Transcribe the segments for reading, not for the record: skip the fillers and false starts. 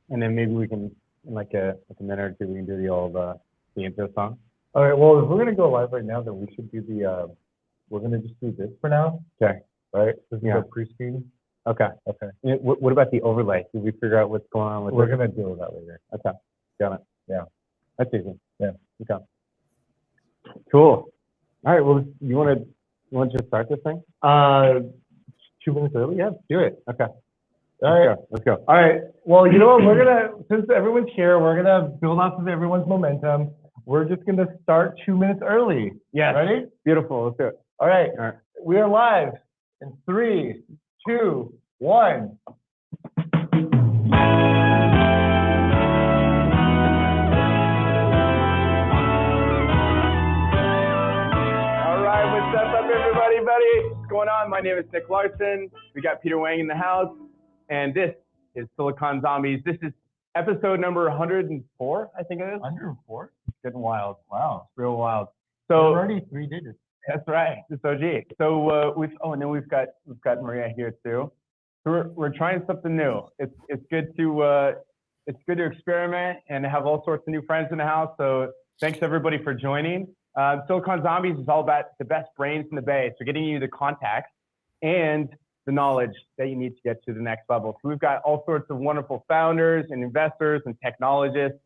and then maybe we can, in like a minute or two, we can do the intro song. All right. Well, if we're gonna go live right now, then we should do the. We're gonna just do this for now. Okay. Right. This is Yeah. a pre-screen. Okay. Okay. What about the overlay? Did we figure out what's going on with We're it? gonna deal with that later. Okay. Got it. Yeah. That's easy. Yeah. Okay. Cool. All right. Well, you want to just start this thing? 2 minutes early. Yeah. Do it. Okay. All right. Let's go. All right. Well, you know what? We're gonna, since everyone's here, we're gonna build off of everyone's momentum. We're just gonna start 2 minutes early. Yeah. Ready? Beautiful. Let's do it. All right. All right. We are live in 3, 2, 1. What's going on? My name is Nick Larson. We got Peter Wang in the house, and this is Silicon Zombies. This is episode number 104, I think it is. 104? It's getting wild. Wow. It's real wild. We're So already 3 digits. that's right. It's OG. So and then we've got Maria here too. So we're trying something new. It's good to experiment and have all sorts of new friends in the house. So thanks everybody for joining. Silicon Zombies is all about the best brains in the Bay. So getting you the contacts and the knowledge that you need to get to the next level. So we've got all sorts of wonderful founders and investors and technologists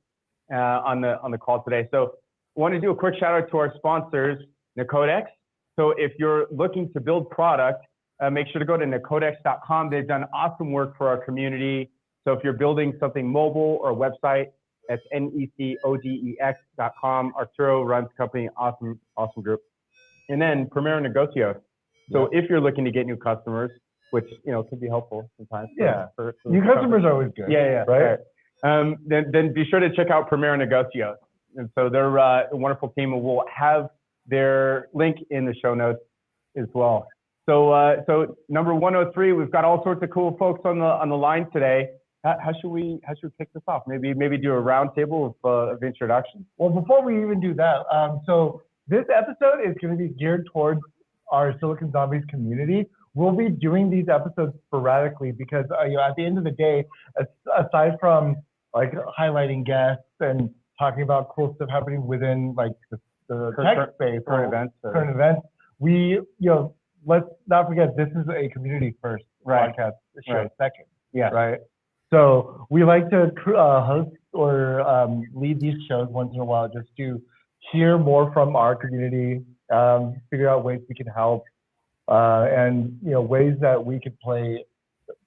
on the call today. So I want to do a quick shout out to our sponsors, Nacodex. So if you're looking to build product, make sure to go to nacodex.com. They've done awesome work for our community. So if you're building something mobile or a website, that's NECODEX.com. Arturo runs the company, awesome group. And then Primero Negocios. So if you're looking to get new customers, which could be helpful sometimes. For new customers are always good. Yeah. Right. Then be sure to check out Primero Negocios. And so they're a wonderful team, and we'll have their link in the show notes as well. So number 103, we've got all sorts of cool folks on the line today. How should we kick this off? Maybe do a round table of introductions. Well, before we even do that, so this episode is going to be geared towards our Silicon Zombies community. We'll be doing these episodes sporadically because at the end of the day, aside from like highlighting guests and talking about cool stuff happening within like the tech space, current events, we let's not forget this is a community first podcast show second. Yeah. Right. So we like to host or lead these shows once in a while just to hear more from our community, figure out ways we can help, and ways that we could play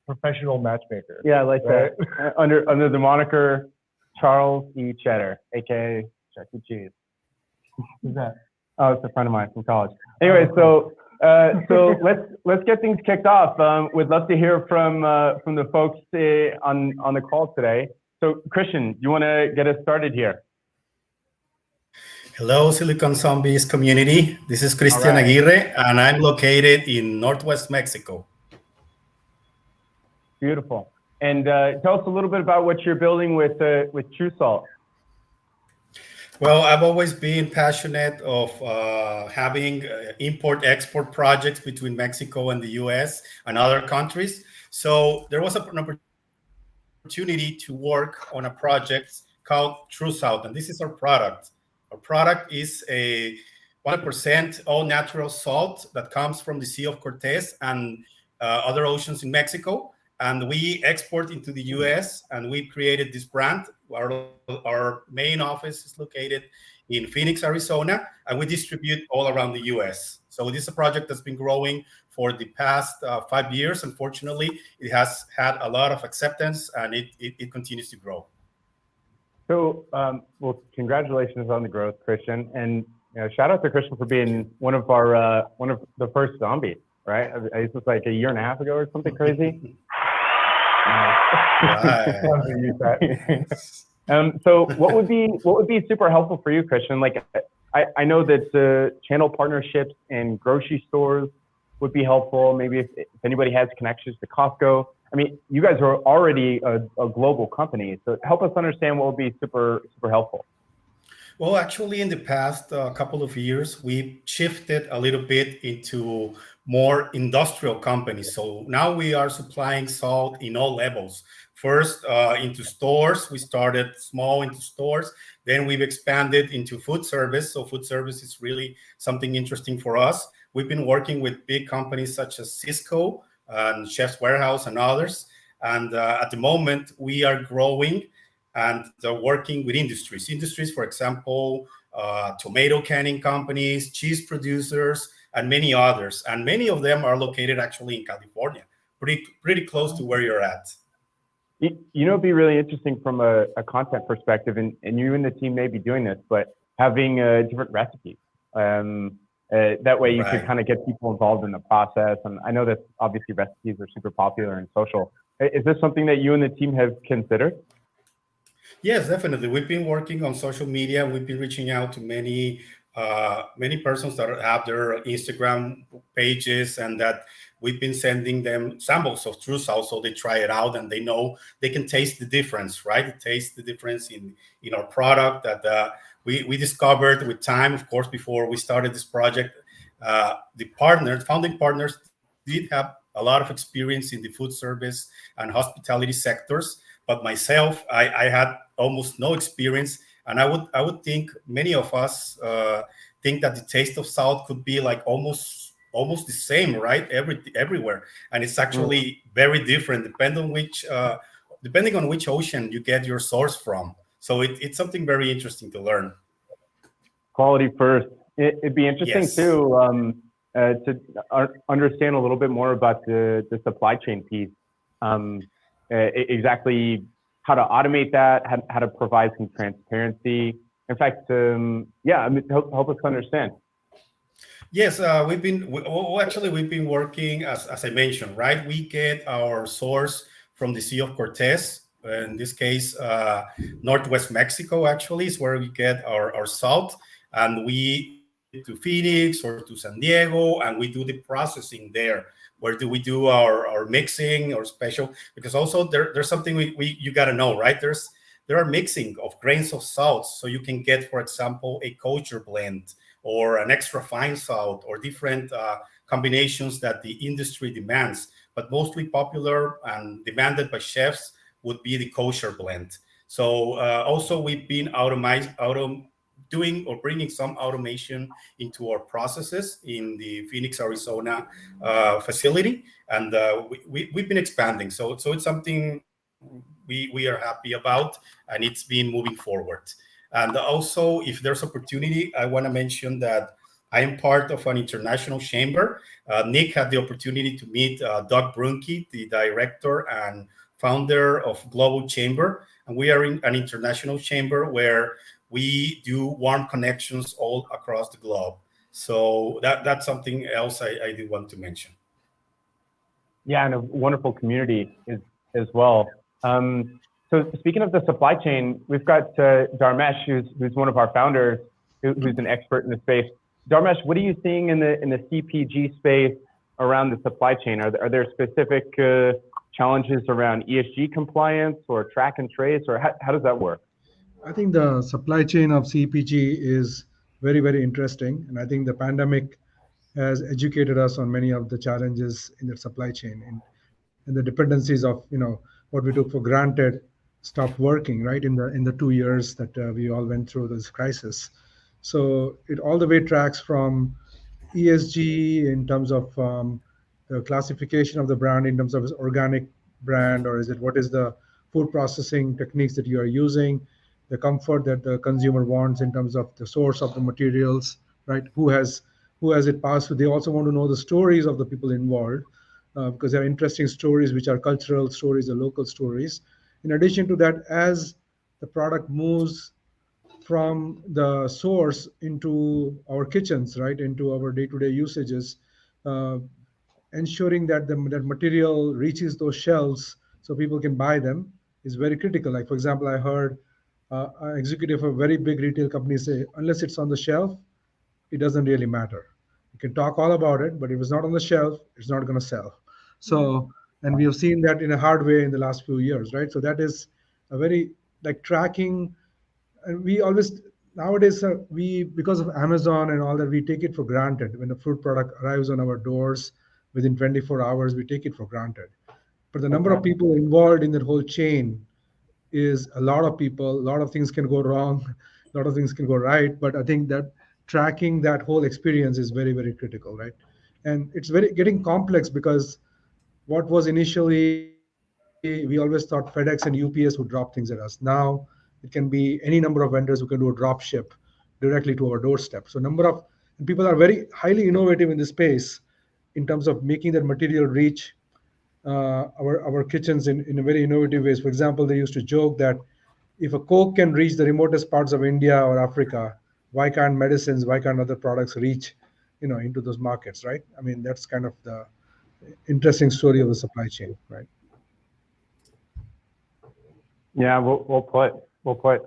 professional matchmaker. Yeah, I like that. Under the moniker Charles E. Cheddar, aka Chuck E. Cheese. Who's that? Oh, it's a friend of mine from college. Anyway, so let's get things kicked off. We'd love to hear from the folks on the call today. So Christian, you want to get us started here? Hello, Silicon Zombies community. This is Cristian Aguirre, and I'm located in Northwest Mexico. Beautiful. And tell us a little bit about what you're building with TrueSalt. Well, I've always been passionate of having import-export projects between Mexico and the US and other countries. So there was an opportunity to work on a project called TrueSalt, and this is our product. Our product is a 100% all-natural salt that comes from the Sea of Cortez and other oceans in Mexico. And we export into the US, and we created this brand. Our main office is located in Phoenix, Arizona, and we distribute all around the US. So this is a project that's been growing for the past 5 years. Unfortunately, it has had a lot of acceptance, and it continues to grow. So, well, congratulations on the growth, Christian, and shout out to Christian for being one of the first zombies, right? This was like a year and a half ago or something crazy. So what would be super helpful for you, Christian? Like, I know that channel partnerships and grocery stores would be helpful. Maybe if anybody has connections to Costco. I mean, you guys are already a global company, so help us understand what would be super helpful. Well, actually, in the past couple of years, we shifted a little bit into more industrial companies. So now we are supplying salt in all levels, first into stores. We started small into stores. Then we've expanded into food service. So food service is really something interesting for us. We've been working with big companies such as Cisco and Chef's Warehouse and others. And at the moment, we are growing and working with industries. Industries, for example, tomato canning companies, cheese producers, and many others. And many of them are located actually in California, pretty close to where you're at. It'd be really interesting from a content perspective, and you and the team may be doing this, but having different recipes. That way you could kind of get people involved in the process. And I know that obviously recipes are super popular in social. Is this something that you and the team have considered? Yes, definitely. We've been working on social media. We've been reaching out to many persons that have their Instagram pages, and that we've been sending them samples of True South so they try it out and they know they can taste the difference, right? Taste the difference in our product that we discovered with time. Of course, before we started this project, the founding partners did have a lot of experience in the food service and hospitality sectors. But myself, I had almost no experience, and I would think many of us think that the taste of salt could be like almost the same, right? Everywhere, and it's actually very different depending on which ocean you get your source from. So it's something very interesting to learn. Quality first. It'd be interesting too to understand a little bit more about the supply chain piece. Exactly how to automate that, how to provide some transparency. In fact, help us understand. Yes, we've been working as I mentioned, right? We get our source from the Sea of Cortez. In this case, Northwest Mexico actually is where we get our salt, and we to Phoenix or to San Diego, and we do the processing there. Where do we do our mixing or special? Because also there's something you got to know, right? There are mixing of grains of salt, so you can get, for example, a kosher blend or an extra fine salt or different combinations that the industry demands. But mostly popular and demanded by chefs would be the kosher blend. So also we've been doing or bringing some automation into our processes in the Phoenix, Arizona facility, and we've been expanding. So it's something we are happy about, and it's been moving forward. And also, if there's opportunity, I want to mention that I am part of an international chamber. Nick had the opportunity to meet Doug Brunke, the director and founder of Global Chamber, and we are in an international chamber where we do warm connections all across the globe. So that's something else I do want to mention. Yeah, and a wonderful community as well. So speaking of the supply chain, we've got Dharmesh, who's one of our founders, who's an expert in the space. Dharmesh, what are you seeing in the CPG space around the supply chain? Are there specific challenges around ESG compliance or track and trace, or how does that work? I think the supply chain of CPG is very, very interesting. And I think the pandemic has educated us on many of the challenges in the supply chain and the dependencies of, what we took for granted stopped working, right? In the 2 years that we all went through this crisis. So it all the way tracks from ESG in terms of the classification of the brand in terms of its organic brand, or what is the food processing techniques that you are using, the comfort that the consumer wants in terms of the source of the materials, right? Who has it passed through? They also want to know the stories of the people involved, because there are interesting stories which are cultural stories, the local stories. In addition to that, as the product moves from the source into our kitchens, right, into our day-to-day usages, ensuring that that material reaches those shelves so people can buy them is very critical. Like, for example, I heard an executive of a very big retail company say, unless it's on the shelf, it doesn't really matter. You can talk all about it, but if it's not on the shelf, it's not going to sell. So, and we have seen that in a hard way in the last few years, right? So that is a very tracking, and we always nowadays we, because of Amazon and all that, we take it for granted. When a food product arrives on our doors within 24 hours, we take it for granted. but the number of people involved in that whole chain is a lot of people. A lot of things can go wrong, a lot of things can go right. But I think that tracking that whole experience is very, very critical, right? And it's very getting complex because what was initially, we always thought FedEx and UPS would drop things at us. Now it can be any number of vendors who can do a drop ship directly to our doorstep. So and people are very highly innovative in this space in terms of making that material reach our kitchens in a very innovative ways. For example, they used to joke that if a Coke can reach the remotest parts of India or Africa, why can't medicines, why can't other products reach, into those markets, right? I mean, that's kind of the interesting story of the supply chain, right? Yeah, well put. Well put.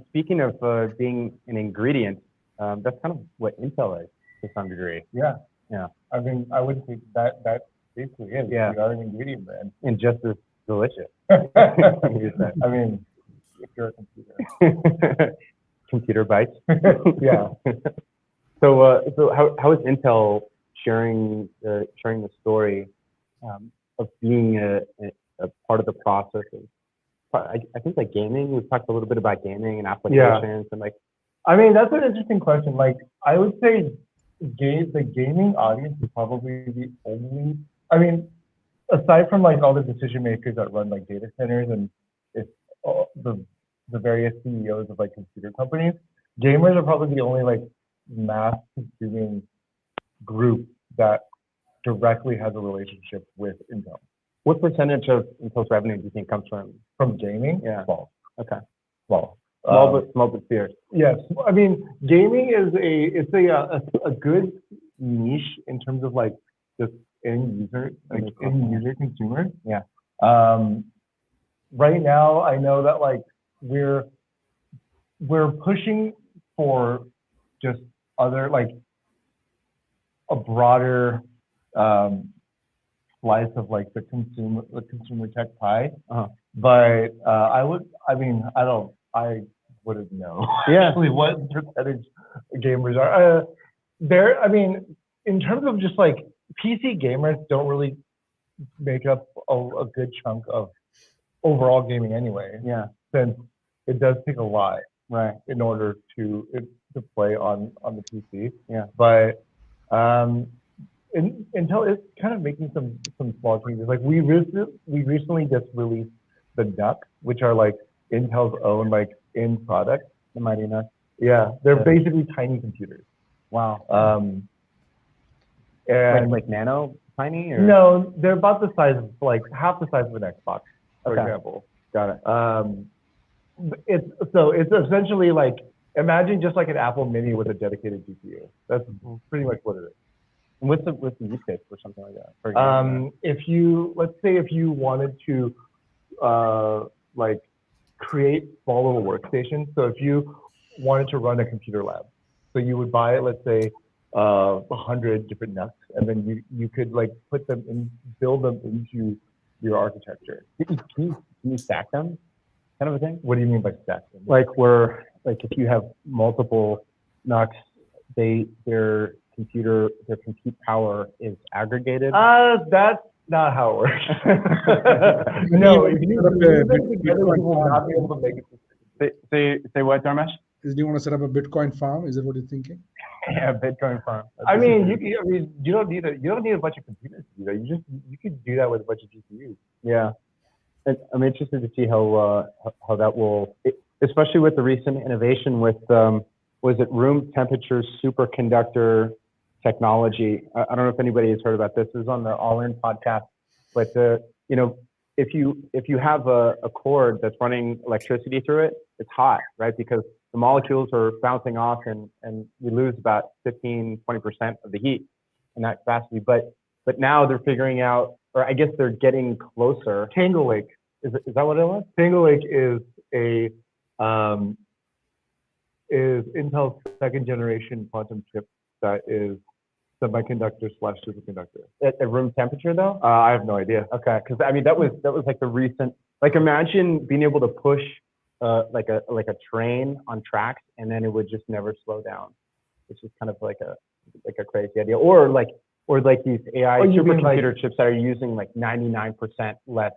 Speaking of being an ingredient, that's kind of what Intel is to some degree. Yeah. Yeah. I mean, I would think that basically is. Yeah. We are an ingredient brand. And just as delicious. I mean, if you're a computer. Computer bites. Yeah. So how is Intel sharing the story of being a part of the process of, I think like gaming? We've talked a little bit about gaming and applications and like. I mean, that's an interesting question. Like, I would say the gaming audience is probably the only, I mean, aside from like all the decision makers that run like data centers and it's the various CEOs of like computer companies, gamers are probably the only like mass consuming group that directly has a relationship with Intel. What percentage of Intel's revenue do you think comes From gaming? Yeah. Small. Okay. Small. Small but fierce. Yes, I mean, gaming is a good niche in terms of like just end user, like end user consumer. Yeah. Right now, I know that like we're pushing for just other like a broader slice of like the consumer tech pie. But I wouldn't know actually what percentage gamers are. I mean, in terms of just like PC gamers don't really make up a good chunk of overall gaming anyway. Yeah. Since it does take a lot, right, in order to play on the PC. Yeah. But Intel is kind of making some small changes. Like we recently just released the NUC, which are like Intel's own like end product. The mighty NUC. Yeah, they're basically tiny computers. Wow. And like nano tiny or? No, they're about the size of like half the size of an Xbox, for example. Got it. It's essentially like, imagine just like an Apple Mini with a dedicated GPU. That's pretty much what it is. And what's the use case for something like that? For Let's say if you wanted to like create small little workstations. So if you wanted to run a computer lab, so you would buy, let's say, 100 different NUCs, and then you could like put them in, build them into your architecture. Can you stack them, kind of a thing? What do you mean by stack them? Like if you have multiple NUCs, their compute power is aggregated. That's not how it works. No, if you together, you will not be able to make it. Say what, Dharmesh? Do you want to set up a Bitcoin farm? Is that what you're thinking? Yeah, Bitcoin farm. I mean, you don't need a bunch of computers to do that. You could do that with a bunch of GPUs. Yeah, I'm interested to see how that will, especially with the recent innovation with was it room temperature superconductor technology? I don't know if anybody has heard about this. This is on the All In podcast, but if you have a cord that's running electricity through it, it's hot, right? Because the molecules are bouncing off and we lose about 15-20% of the heat in that capacity. But now they're figuring out, or I guess they're getting closer. Tangle Lake, is that what it was? Tangle Lake is Intel's second generation quantum chip that is semiconductor/superconductor. At room temperature though? I have no idea. Okay, because I mean that was like the recent, like imagine being able to push like a train on tracks and then it would just never slow down. It's just kind of like a crazy idea. Or like or like these AI Oh, you mean supercomputer chips that are using like 99% less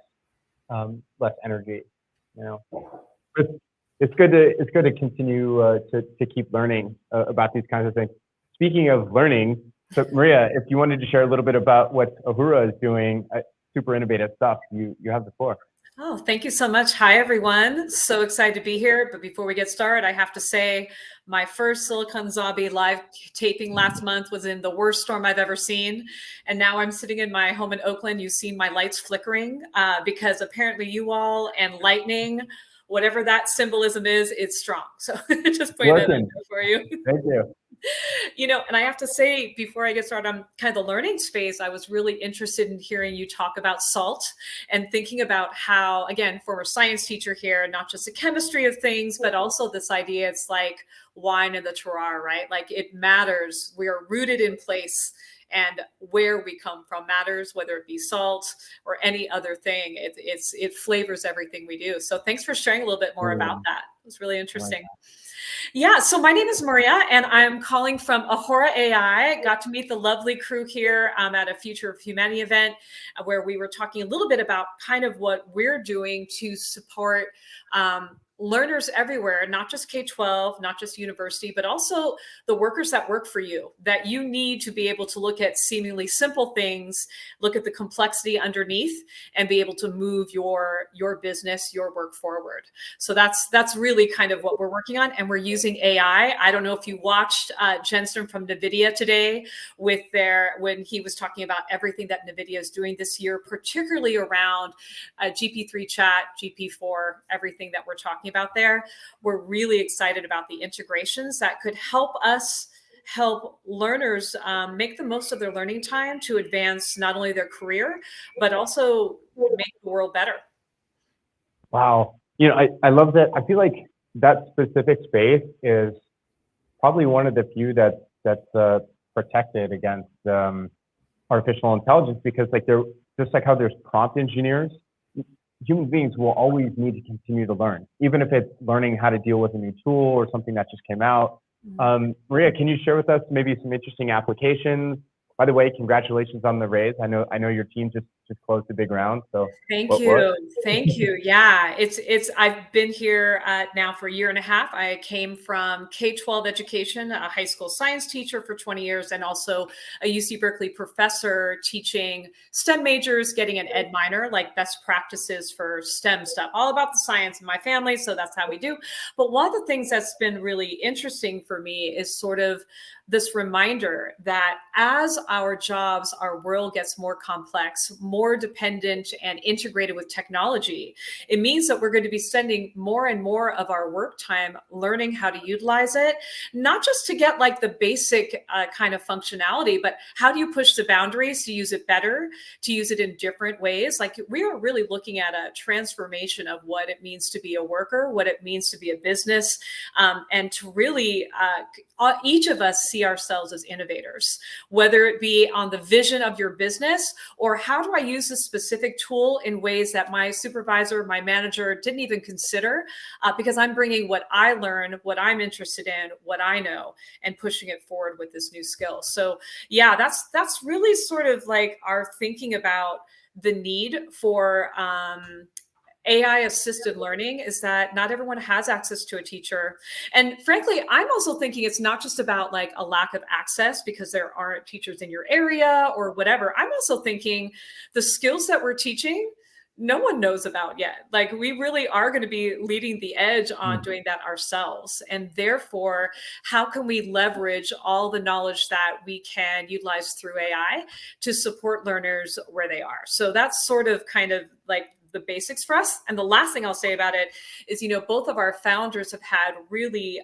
less energy. You know, but it's good to continue to keep learning about these kinds of things. Speaking of learning, so Maria, if you wanted to share a little bit about what Ahura is doing, super innovative stuff, you have the floor. Oh, thank you so much. Hi, everyone. So excited to be here. But before we get started, I have to say my first Silicon Zombie live taping last month was in the worst storm I've ever seen. And now I'm sitting in my home in Oakland. You've seen my lights flickering because apparently you all and lightning, whatever that symbolism is, it's strong. So just putting that out there for you. Thank you. You know, and I have to say, before I get started on kind of the learning space, I was really interested in hearing you talk about salt and thinking about how, again, former science teacher here, not just the chemistry of things, but also this idea, it's like wine in the terroir, right? Like it matters. We are rooted in place, and where we come from matters, whether it be salt or any other thing. It flavors everything we do. So thanks for sharing a little bit more about that. It was really interesting. Yeah, so my name is Maria, and I'm calling from Ahura AI. Got to meet the lovely crew here at a Future of Humanity event where we were talking a little bit about kind of what we're doing to support learners everywhere, not just K-12, not just university, but also the workers that work for you, that you need to be able to look at seemingly simple things, look at the complexity underneath, and be able to move your business, your work forward. So that's really kind of what we're working on. And we're using AI. I don't know if you watched Jensen from NVIDIA today when he was talking about everything that NVIDIA is doing this year, particularly around GP3 chat, GP4, everything that we're talking about there. We're really excited about the integrations that could help learners make the most of their learning time to advance not only their career, but also make the world better. Wow. You know, I love that. I feel like that specific space is probably one of the few that's protected against artificial intelligence, because like they're just like how there's prompt engineers, human beings will always need to continue to learn, even if it's learning how to deal with a new tool or something that just came out. Maria, can you share with us maybe some interesting applications? By the way, congratulations on the raise. I know your team just closed a big round. So thank you. Yeah, I've been here now for a year and a half. I came from K-12 education, a high school science teacher for 20 years, and also a UC Berkeley professor teaching STEM majors, getting an ed minor, like best practices for STEM stuff, all about the science in my family. So that's how we do. But one of the things that's been really interesting for me is sort of this reminder that as our jobs, our world gets more complex, more dependent and integrated with technology, it means that we're going to be spending more and more of our work time learning how to utilize it, not just to get like the basic kind of functionality, but how do you push the boundaries to use it better, to use it in different ways? Like we are really looking at a transformation of what it means to be a worker, what it means to be a business, and to really each of us see ourselves as innovators, whether it be on the vision of your business or how do I use this specific tool in ways that my supervisor, my manager didn't even consider, because I'm bringing what I learn, what I'm interested in, what I know, and pushing it forward with this new skill. So yeah, that's really sort of like our thinking about the need for AI assisted learning, is that not everyone has access to a teacher. And frankly, I'm also thinking it's not just about like a lack of access because there aren't teachers in your area or whatever. I'm also thinking the skills that we're teaching, no one knows about yet. Like we really are going to be leading the edge on doing that ourselves. And therefore, how can we leverage all the knowledge that we can utilize through AI to support learners where they are? So that's sort of kind of like the basics for us. And the last thing I'll say about it is, you know, both of our founders have had really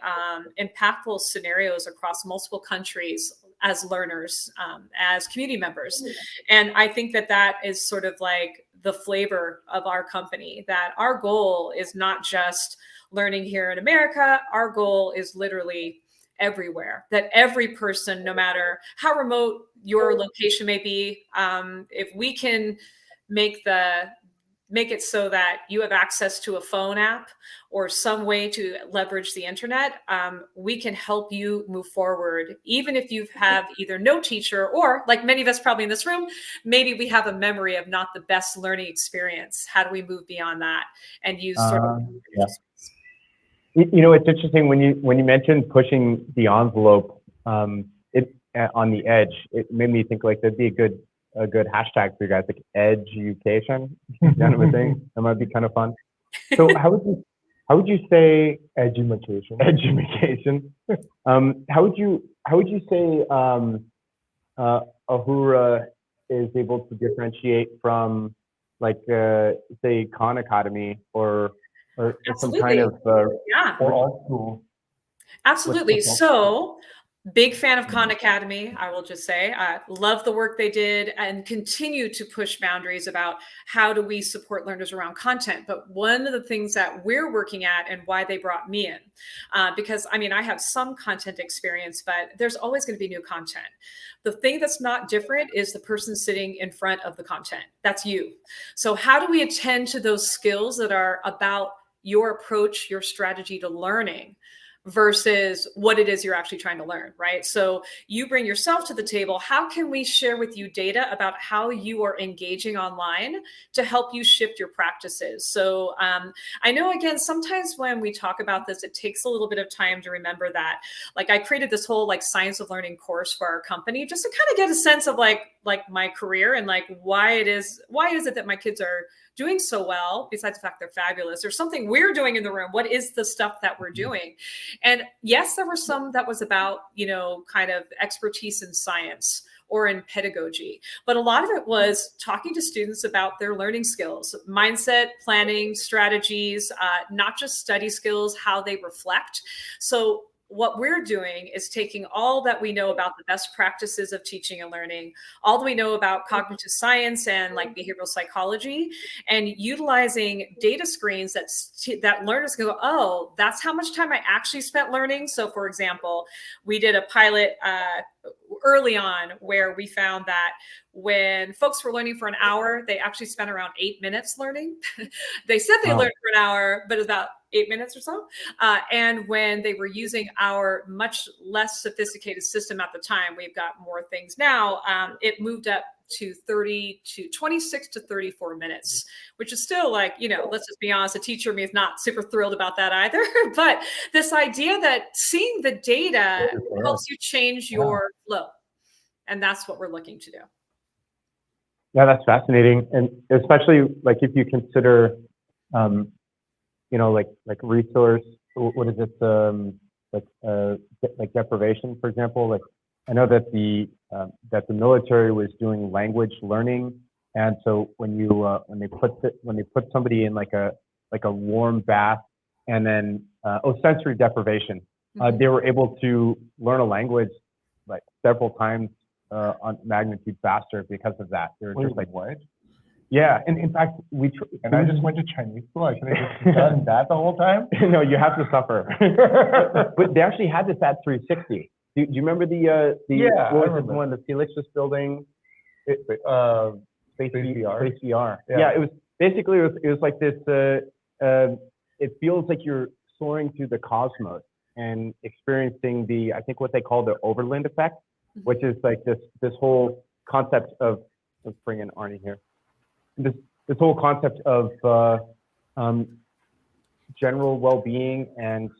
impactful scenarios across multiple countries as learners, as community members. And I think that is sort of like the flavor of our company, that our goal is not just learning here in America. Our goal is literally everywhere, that every person, no matter how remote your location may be, if we can make make it so that you have access to a phone app or some way to leverage the internet, we can help you move forward. Even if you have either no teacher or, like many of us probably in this room, maybe we have a memory of not the best learning experience. How do we move beyond that and use sort of yeah. It's interesting when you mentioned pushing the envelope, it on the edge. It made me think like that'd be a good hashtag for you guys, like education. Kind of a thing. That might be kind of fun. So how would you say education? How would you say Ahura is able to differentiate from like say Khan Academy or some kind of yeah, or all school. absolutely. So big fan of Khan Academy, I will just say. I love the work they did and continue to push boundaries about how do we support learners around content. But one of the things that we're working at and why they brought me in, because I mean, I have some content experience, but there's always going to be new content. The thing that's not different is the person sitting in front of the content. That's you. So how do we attend to those skills that are about your approach, your strategy to learning versus what it is you're actually trying to learn, right? So you bring yourself to the table. How can we share with you data about how you are engaging online to help you shift your practices? So I know, again, sometimes when we talk about this, it takes a little bit of time to remember that. Like I created this whole like science of learning course for our company just to kind of get a sense of like my career and like why is it that my kids are doing so well, besides the fact they're fabulous. There's something we're doing in the room. What is the stuff that we're doing? And yes, there were some that was about, kind of expertise in science or in pedagogy. But a lot of it was talking to students about their learning skills, mindset, planning, strategies, not just study skills, how they reflect. So what we're doing is taking all that we know about the best practices of teaching and learning, all that we know about cognitive science and like behavioral psychology, and utilizing data screens that learners can go, oh, that's how much time I actually spent learning. So for example, we did a pilot early on where we found that when folks were learning for an hour, they actually spent around 8 minutes learning. They said they learned for an hour, but it was about 8 minutes or so. And when they were using our much less sophisticated system at the time, we've got more things now, it moved up to 26 to 34 minutes, which is still like, let's just be honest, a teacher me is not super thrilled about that either. But this idea that seeing the data helps you change your flow. And that's what we're looking to do. Yeah, that's fascinating. And especially like if you consider, like resource, what is it? Like deprivation, for example. Like I know that the military was doing language learning, and so when they put somebody in like a warm bath, and then sensory deprivation, they were able to learn a language like several times on magnitude faster because of that. They were just like, what? Yeah, and in fact, I just went to Chinese school. I could have just done that the whole time. No, you have to suffer. But they actually had this at 360. Do you remember the what was the one, the Felix was building? Space VR. Space VR. Yeah, it was basically it was like this. It feels like you're soaring through the cosmos and experiencing I think what they call the Overland effect, which is like this whole concept of, let's bring in Arnie here. This whole concept of general well-being and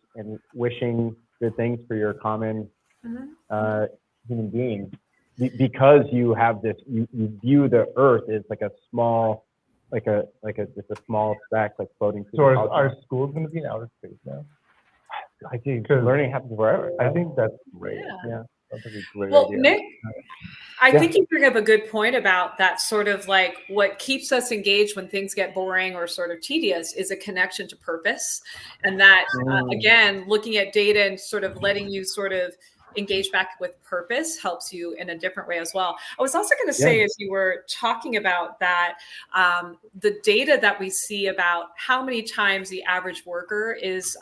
wishing good things for your common human being, because you have this, you view the Earth as like a small, just a small speck like floating through. So are schools going to be in outer space now? I think learning happens wherever. I think that's great. Yeah. That's a great well, idea. Nick, I think you bring up a good point about that sort of like what keeps us engaged when things get boring or sort of tedious is a connection to purpose. And that, again, looking at data and sort of letting you sort of engage back with purpose helps you in a different way as well. I was also going to say, as you were talking about that, the data that we see about how many times the average worker is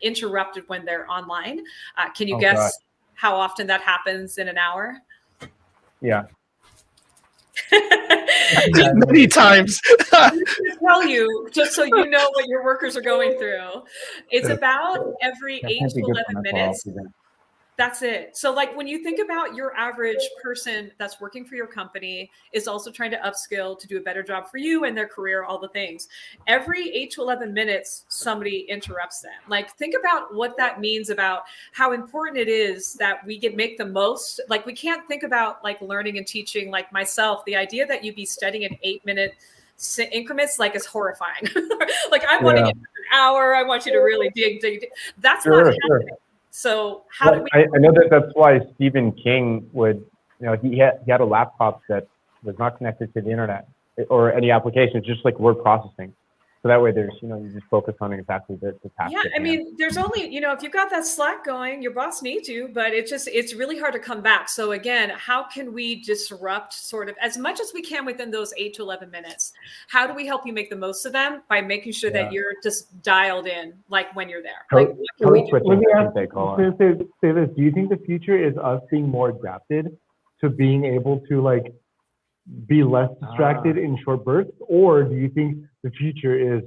interrupted when they're online. Can you guess how often that happens in an hour? Yeah. Many times. I'm just gonna tell you, just so you know what your workers are going through. It's about every That 8 can't be to good 11 for mental health minutes. either. That's it. So like when you think about your average person that's working for your company is also trying to upskill to do a better job for you and their career, all the things. Every 8 to 11 minutes, somebody interrupts them. Like think about what that means about how important it is that we make the most. Like we can't think about like learning and teaching like myself. The idea that you'd be studying in 8-minute increments like is horrifying. Like I want to get an hour. I want you to really dig. That's not happening. So how do we? I know that's why Stephen King would, he had a laptop that was not connected to the internet or any applications, just like word processing. So that way there's, you just focus on exactly the task. Yeah, I mean, there's only, if you've got that Slack going, your boss needs you, but it's really hard to come back. So again, how can we disrupt sort of as much as we can within those 8 to 11 minutes? How do we help you make the most of them by making sure that you're just dialed in, like when you're there? Like, what can we do? Let me ask, say this. Do you think the future is us being more adapted to being able to like be less distracted in short bursts, or do you think the future is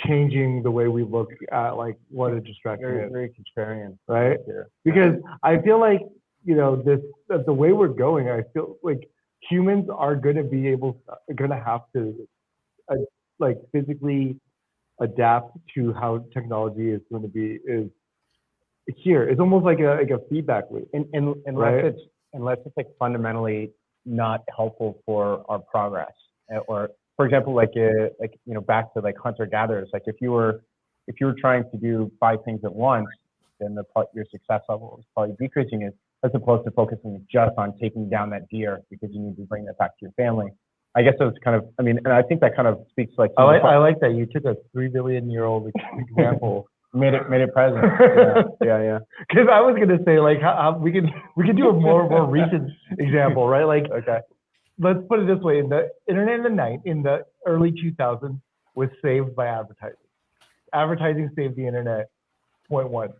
changing the way we look at like what a distraction is? Very contrarian, right? Because I feel like the way we're going, I feel like humans are going to have to like physically adapt to how technology is going to be here. It's almost like a feedback loop. Unless it's like fundamentally not helpful for our progress, or for example, like back to like hunter gatherers. Like if you were trying to do 5 things at once, then your success level is probably decreasing it, as opposed to focusing just on taking down that deer because you need to bring that back to your family. I guess it's kind of, and I think that kind of speaks like. I like that you took a 3 billion-year-old example. made it present. Yeah. Because I was gonna say like how we can do a more recent example, right? Like, okay, let's put it this way: in the internet in the early 2000s was saved by advertising. Advertising saved the internet. Point one.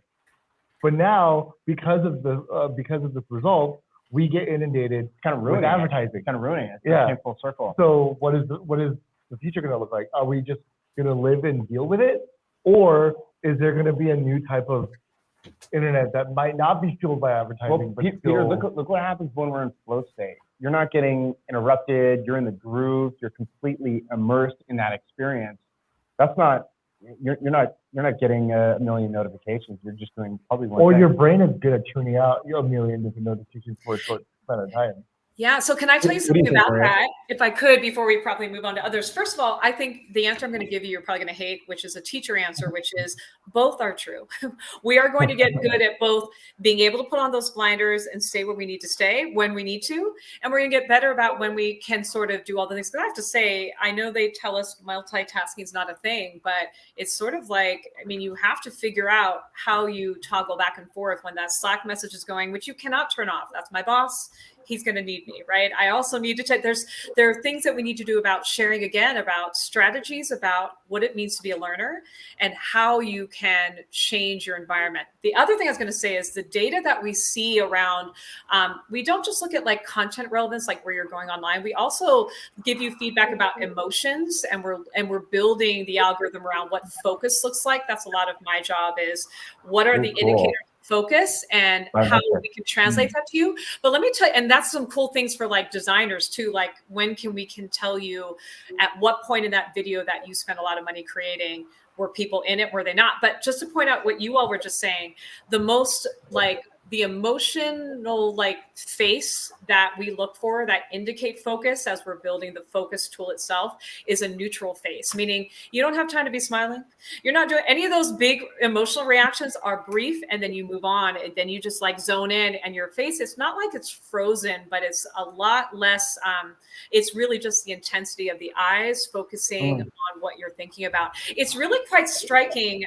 But now, because of this result, we get inundated kind of ruining with advertising. Kind of ruining it. Yeah. Came full circle. So what is the future going to look like? Are we just going to live and deal with it, or is there going to be a new type of internet that might not be fueled by advertising? Well, Peter, look what happens when we're in flow state. You're not getting interrupted. You're in the groove. You're completely immersed in that experience. That's not. You're not getting a million notifications. You're just doing probably one. Or thing. your brain is good at tuning out a million different notifications for a short span of time. Yeah. So can I tell you something about that, if I could, before we probably move on to others? First of all, I think the answer I'm going to give you, you're probably going to hate, which is a teacher answer, which is both are true. We are going to get good at both being able to put on those blinders and stay where we need to stay when we need to. And we're going to get better about when we can sort of do all the things. But I have to say, I know they tell us multitasking is not a thing, but it's sort of like, you have to figure out how you toggle back and forth when that Slack message is going, which you cannot turn off. That's my boss. He's going to need me, right? I also need to check. There are things that we need to do about sharing, again, about strategies, about what it means to be a learner and how you can change your environment. The other thing I was going to say is the data that we see around, we don't just look at like content relevance, like where you're going online. We also give you feedback about emotions, and we're building the algorithm around what focus looks like. That's a lot of my job is what are the indicators focus and how we can translate that to you. But let me tell you, and that's some cool things for like designers too. Like when we can tell you at what point in that video that you spent a lot of money creating, were people in it, were they not? But just to point out what you all were just saying, the most like the emotional like face that we look for that indicate focus as we're building the focus tool itself is a neutral face, meaning you don't have time to be smiling. You're not doing any of those big emotional reactions are brief, and then you move on, and then you just like zone in, and your face, it's not like it's frozen, but it's a lot less. It's really just the intensity of the eyes focusing on what you're thinking about. It's really quite striking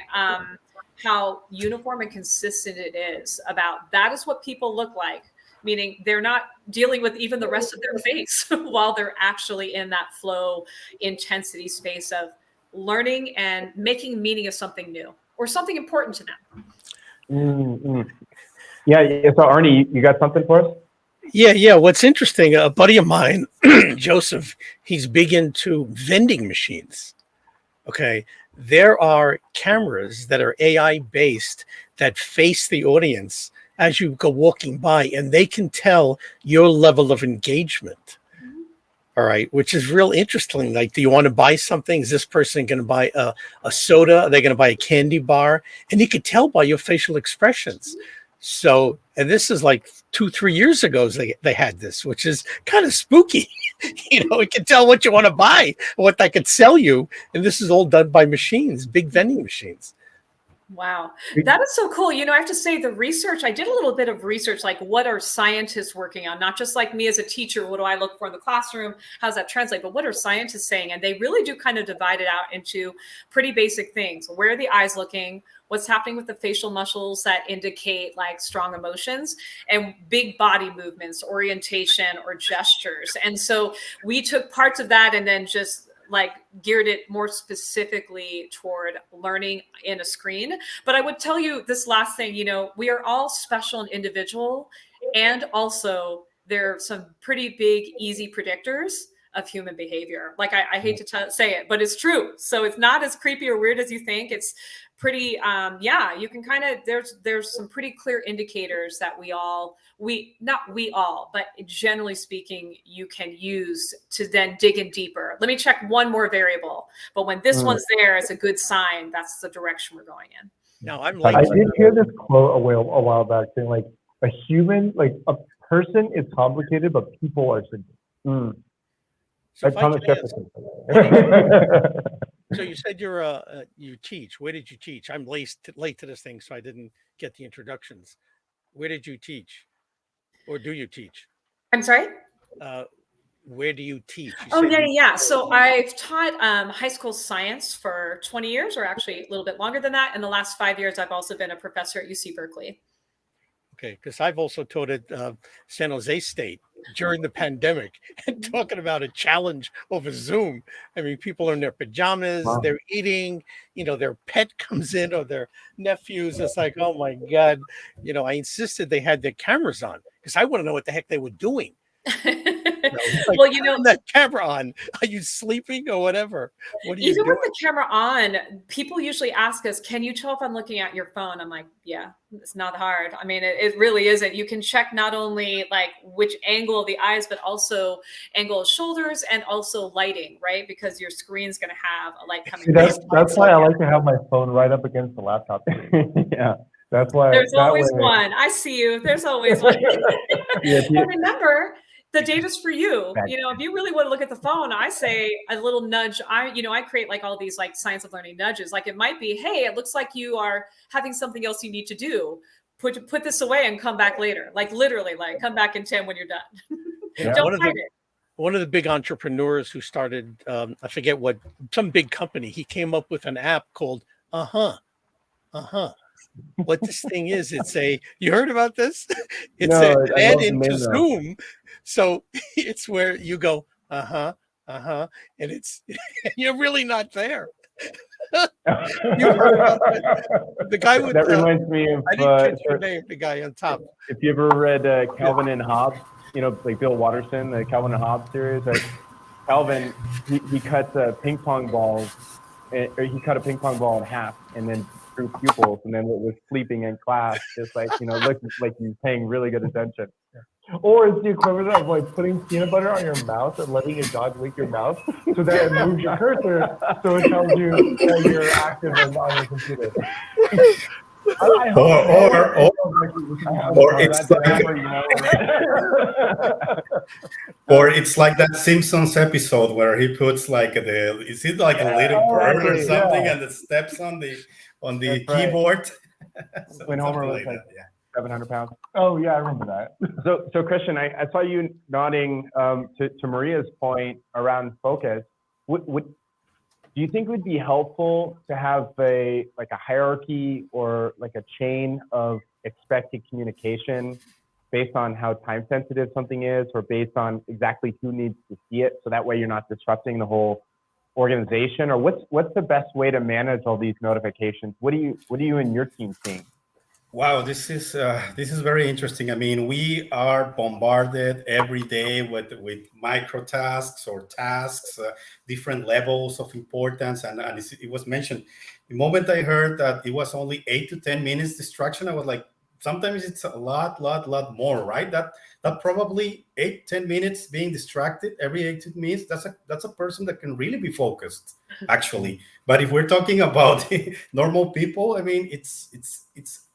how uniform and consistent it is about that is what people look like, meaning they're not dealing with even the rest of their face while they're actually in that flow intensity space of learning and making meaning of something new or something important to them. Yeah. So Arnie, you got something for us? Yeah. What's interesting, a buddy of mine, Joseph, he's big into vending machines. Okay. There are cameras that are AI based that face the audience as you go walking by, and they can tell your level of engagement. All right, which is real interesting. Like, do you want to buy something? Is this person going to buy a soda? Are they going to buy a candy bar? And you could tell by your facial expressions. So, and this is like 2-3 years ago they had this, which is kind of spooky. It can tell what you want to buy, what they could sell you. And this is all done by machines, big vending machines. Wow, that is so cool. I have to say the research, I did a little bit of research, like what are scientists working on? Not just like me as a teacher, what do I look for in the classroom? How does that translate? But what are scientists saying? And they really do kind of divide it out into pretty basic things. Where are the eyes looking? What's happening with the facial muscles that indicate like strong emotions, and big body movements, orientation or gestures. And so we took parts of that and then just like geared it more specifically toward learning in a screen. But I would tell you this last thing, we are all special and individual. And also there are some pretty big, easy predictors of human behavior. Like I hate to say it, but it's true. So it's not as creepy or weird as you think. It's pretty, you can kind of, there's some pretty clear indicators that not we all, but generally speaking, you can use to then dig in deeper. Let me check one more variable, but when this one's there, it's a good sign. That's the direction we're going in. No, I'm I like, did hear this quote a while back saying like a human, like a person is complicated, but people are simple. so Like if I Thomas can ask, Jefferson. so you said you teach. Where did you teach? I'm late to this thing, so I didn't get the introductions. Where did you teach, or do you teach? I'm sorry? Where do you teach? Yeah. So I've taught high school science for 20 years, or actually a little bit longer than that. In the last 5 years, I've also been a professor at UC Berkeley. Okay, because I've also taught at San Jose State during the pandemic, and talking about a challenge over Zoom. I mean, people are in their pajamas, they're eating, their pet comes in, or their nephews. It's like, oh my God. I insisted they had their cameras on because I want to know what the heck they were doing. Like, Well, turn that camera on. Are you sleeping or whatever? What are you even doing? with the camera on, people usually ask us, can you tell if I'm looking at your phone? I'm like, yeah, it's not hard. I mean, it really isn't. You can check not only like which angle of the eyes, but also angle of shoulders and also lighting, right? Because your screen's going to have a light coming. That's why I like to have my phone right up against the laptop. Yeah. That's why there's always one. I see you. There's always one. Yeah, And remember, the data's for you. If you really want to look at the phone, I say a little nudge. I create like all these like science of learning nudges. Like it might be, hey, it looks like you are having something else you need to do. Put this away and come back later. Like literally, like come back in 10 when you're done. Don't hide it. One of the big entrepreneurs who started, I forget some big company, he came up with an app called What this thing is, you heard about this? It's an add-in Zoom. So it's where you go, and you're really not there. You heard about that? The guy with that reminds me of I didn't catch your name, the guy on top. If you ever read Calvin and Hobbes, like Bill Watterson, the Calvin and Hobbes series, like Calvin, he cuts ping pong balls, or he cut a ping pong ball in half and then drew pupils, and then it was sleeping in class, just like, looking like he's paying really good attention. Or it's the equivalent of like putting peanut butter on your mouth and letting your dog lick your mouth so that it moves your cursor, so it tells you that you're active on your computer. Or it's like that Simpsons episode where he puts like is it like a little bird or something, and it steps on the keyboard. When Homer was like 700 pounds. Oh yeah, I remember that. So Christian, I saw you nodding to Maria's point around focus. Do you think it would be helpful to have a hierarchy or like a chain of expected communication based on how time sensitive something is, or based on exactly who needs to see it, so that way you're not disrupting the whole organization? Or what's the best way to manage all these notifications? What are you and your team seeing? Wow, this is very interesting. I mean, we are bombarded every day with micro tasks or tasks, different levels of importance, and it was mentioned. The moment I heard that it was only 8 to 10 minutes distraction, I was like, sometimes it's a lot more, right? That probably 8 10 minutes being distracted every 8 minutes. That's a person that can really be focused, actually. But if we're talking about normal people, I mean, it's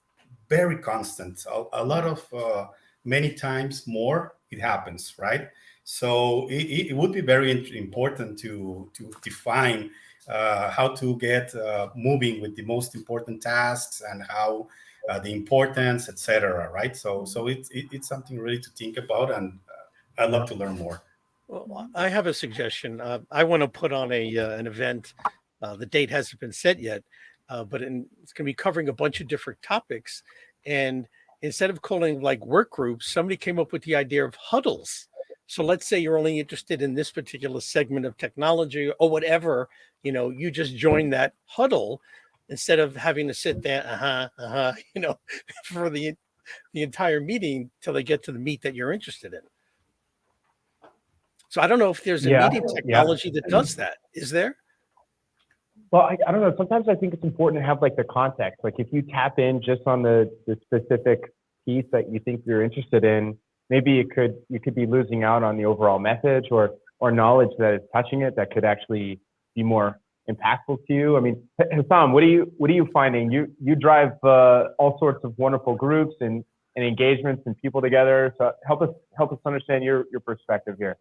very constant. A lot of many times more it happens, right? So it would be very important to define how to get moving with the most important tasks and how the importance, etc. Right? So it's something really to think about, and I'd love to learn more. Well, I have a suggestion. I want to put on an event. The date hasn't been set yet, it's going to be covering a bunch of different topics. And instead of calling like work groups, somebody came up with the idea of huddles. So let's say you're only interested in this particular segment of technology or whatever, you just join that huddle instead of having to sit there, for the entire meeting till they get to the meat that you're interested in. So I don't know if there's a Yeah, meeting yeah. technology that does that. Is there? Well, I don't know. Sometimes I think it's important to have like the context. Like if you tap in just on the specific piece that you think you're interested in, maybe you could be losing out on the overall message or knowledge that is touching it that could actually be more impactful to you. I mean, Hassam, what are you finding? You drive all sorts of wonderful groups and engagements and people together. So help us understand your perspective here.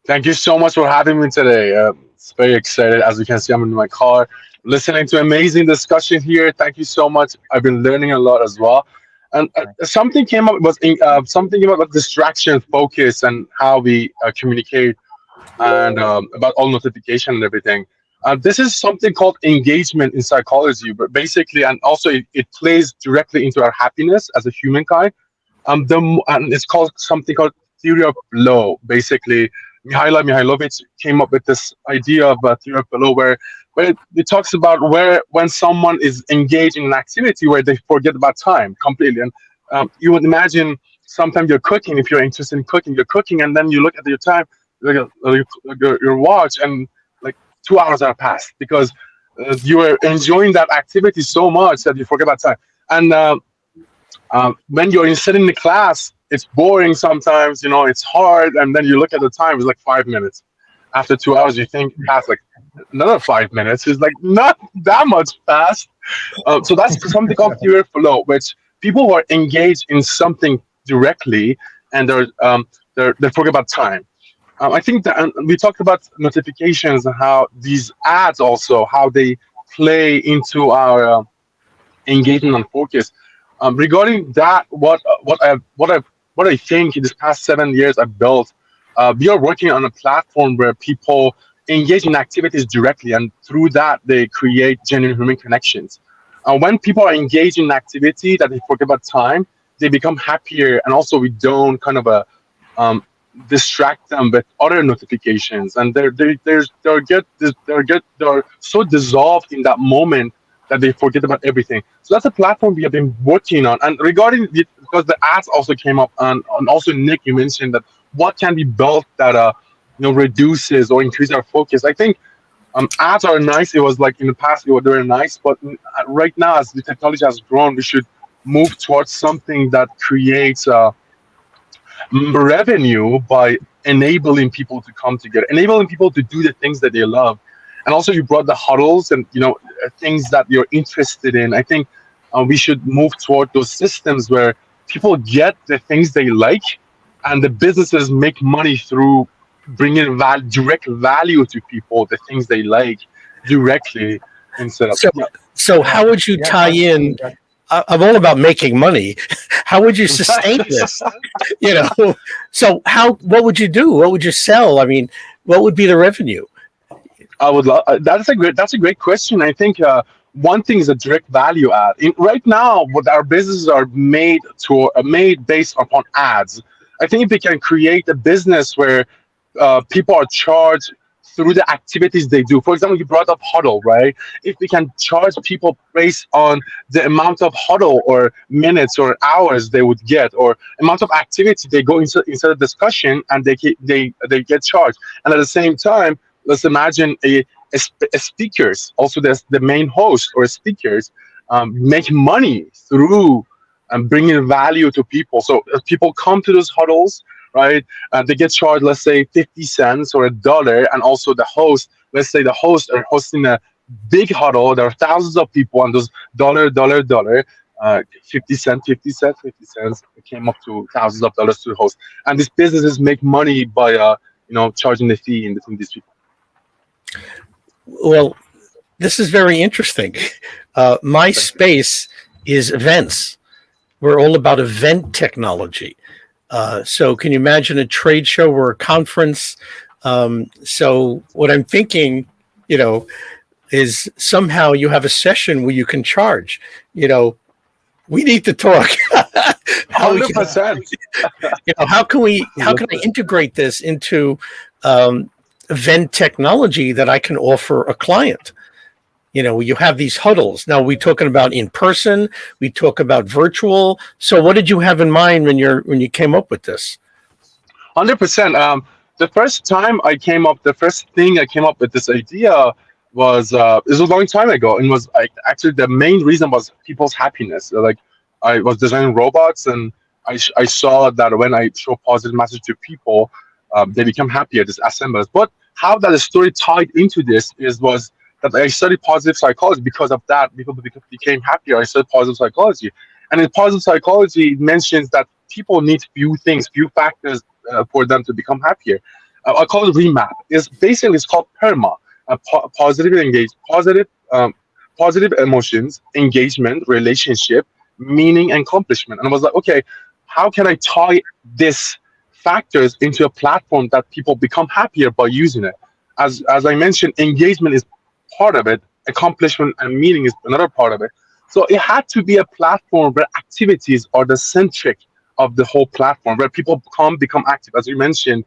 Thank you so much for having me today. It's very excited. As you can see, I'm in my car listening to amazing discussion here. Thank you so much. I've been learning a lot as well. And something came up was something about like distraction, focus, and how we communicate, and about all notification and everything. This is something called engagement in psychology, but basically, and also it plays directly into our happiness as a humankind. And it's called something called theory of flow. Basically, Mihailovich came up with this idea of a theory of flow where it talks about where when someone is engaged in an activity where they forget about time completely. And you would imagine sometimes you're cooking, if you're interested in cooking, you're cooking, and then you look at your time, your watch, and like 2 hours are passed because you were enjoying that activity so much that you forget about time. And when you're sitting in the class, it's boring sometimes, it's hard. And then you look at the time, it's like 5 minutes. After 2 hours, you think past like another 5 minutes. It's like not that much fast. So that's something called theory of flow, which people who are engaged in something directly and they forget about time. I think that we talked about notifications and how these ads also, how they play into our engagement and focus. Regarding that, what I think in this past 7 years I've built, we are working on a platform where people engage in activities directly, and through that they create genuine human connections. When people are engaged in activity that they forget about time, they become happier, and also we don't kind of distract them with other notifications, and they're so dissolved in that moment that they forget about everything. So that's a platform we have been working on. And regarding because the ads also came up, and also Nick, you mentioned that what can be built that reduces or increases our focus. I think ads are nice. It was like in the past they were nice, but right now as the technology has grown, we should move towards something that creates revenue by enabling people to come together, enabling people to do the things that they love. And also, you brought the huddles and things that you're interested in. I think we should move toward those systems where people get the things they like, and the businesses make money through bringing direct value to people, the things they like directly instead of. So how would you tie in? I'm all about making money. How would you sustain this? So what would you do? What would you sell? I mean, what would be the revenue? I would love. That's a great question. I think one thing is a direct value add. Right now, what our businesses are made based upon ads. I think if we can create a business where people are charged through the activities they do. For example, you brought up huddle, right? If we can charge people based on the amount of huddle or minutes or hours they would get, or amount of activity they go inside a discussion, and they get charged. And at the same time, let's imagine a speakers, also the main host or speakers, make money through bringing value to people. So if people come to those huddles, right, they get charged, let's say 50 cents or $1, and also the host, let's say the host are hosting a big huddle, there are thousands of people, and those dollar, 50 cents, 50 cents, 50 cents, it came up to thousands of dollars to the host. And these businesses make money by charging the fee in between these people. Well, this is very interesting. My space is events. We're all about event technology. So can you imagine a trade show or a conference? So what I'm thinking, is somehow you have a session where you can charge. We need to talk. 100%. How can I integrate this into event technology that I can offer a client? You have these huddles. Now, we talking about in person, we talk about virtual. So what did you have in mind when you came up with this? 100%. The first thing I came up with this idea was it was a long time ago, and was actually the main reason was people's happiness. Like, I was designing robots, and I saw that when I show positive message to people, they become happier, these assemblers. But how that story tied into this was that I studied positive psychology. Because of that, people became happier. I studied positive psychology, and in positive psychology, it mentions that people need few factors for them to become happier. I call it remap. It's called PERMA. Positive emotions, engagement, relationship, meaning, and accomplishment. And I was like, okay, how can I tie these factors into a platform that people become happier by using it? As I mentioned, engagement is part of it, accomplishment and meaning is another part of it. So it had to be a platform where activities are the centric of the whole platform, where people become active. As you mentioned,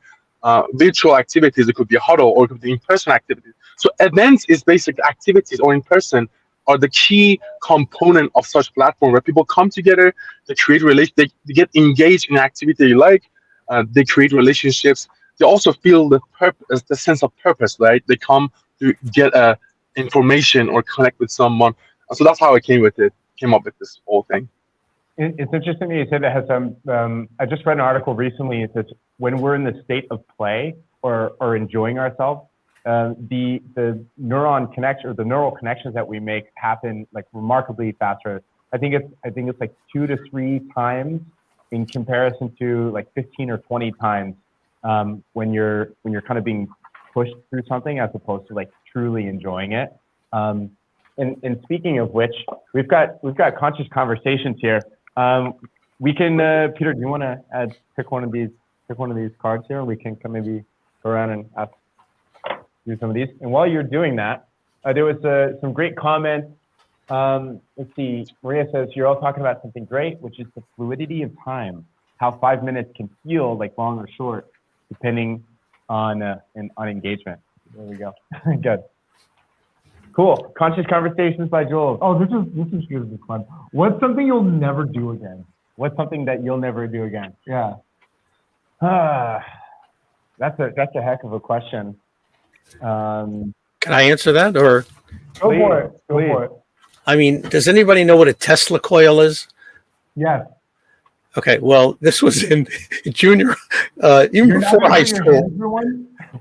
virtual activities, it could be a huddle, or it could be in-person activities. So events is basic activities, or in person, are the key component of such platform, where people come together, they create they get engaged in activity they like, they create relationships. They also feel the sense of purpose, right? They come to get information or connect with someone. So that's how I came up with this whole thing. It's interesting that you said that has I just read an article recently. It says when we're in the state of play or enjoying ourselves, the neural connections that we make happen like remarkably faster. I think it's like 2 to 3 times in comparison to like 15 or 20 times when you're kind of being pushed through something as opposed to like truly enjoying it. And speaking of which, we've got conscious conversations here. We can Peter, do you want to pick one of these cards here? We can maybe go around and do some of these. And while you're doing that, there was some great comments. Let's see. Maria says you're all talking about something great, which is the fluidity of time. How 5 minutes can feel like long or short, depending on engagement. There we go. Good. Cool. Conscious Conversations by Joel. Oh, this is going to be fun. What's something you'll never do again? What's something that you'll never do again? Yeah. That's a heck of a question. Can I answer that, or? Go for it. I mean, does anybody know what a Tesla coil is? Yes. Okay, well, this was in junior, even before high school.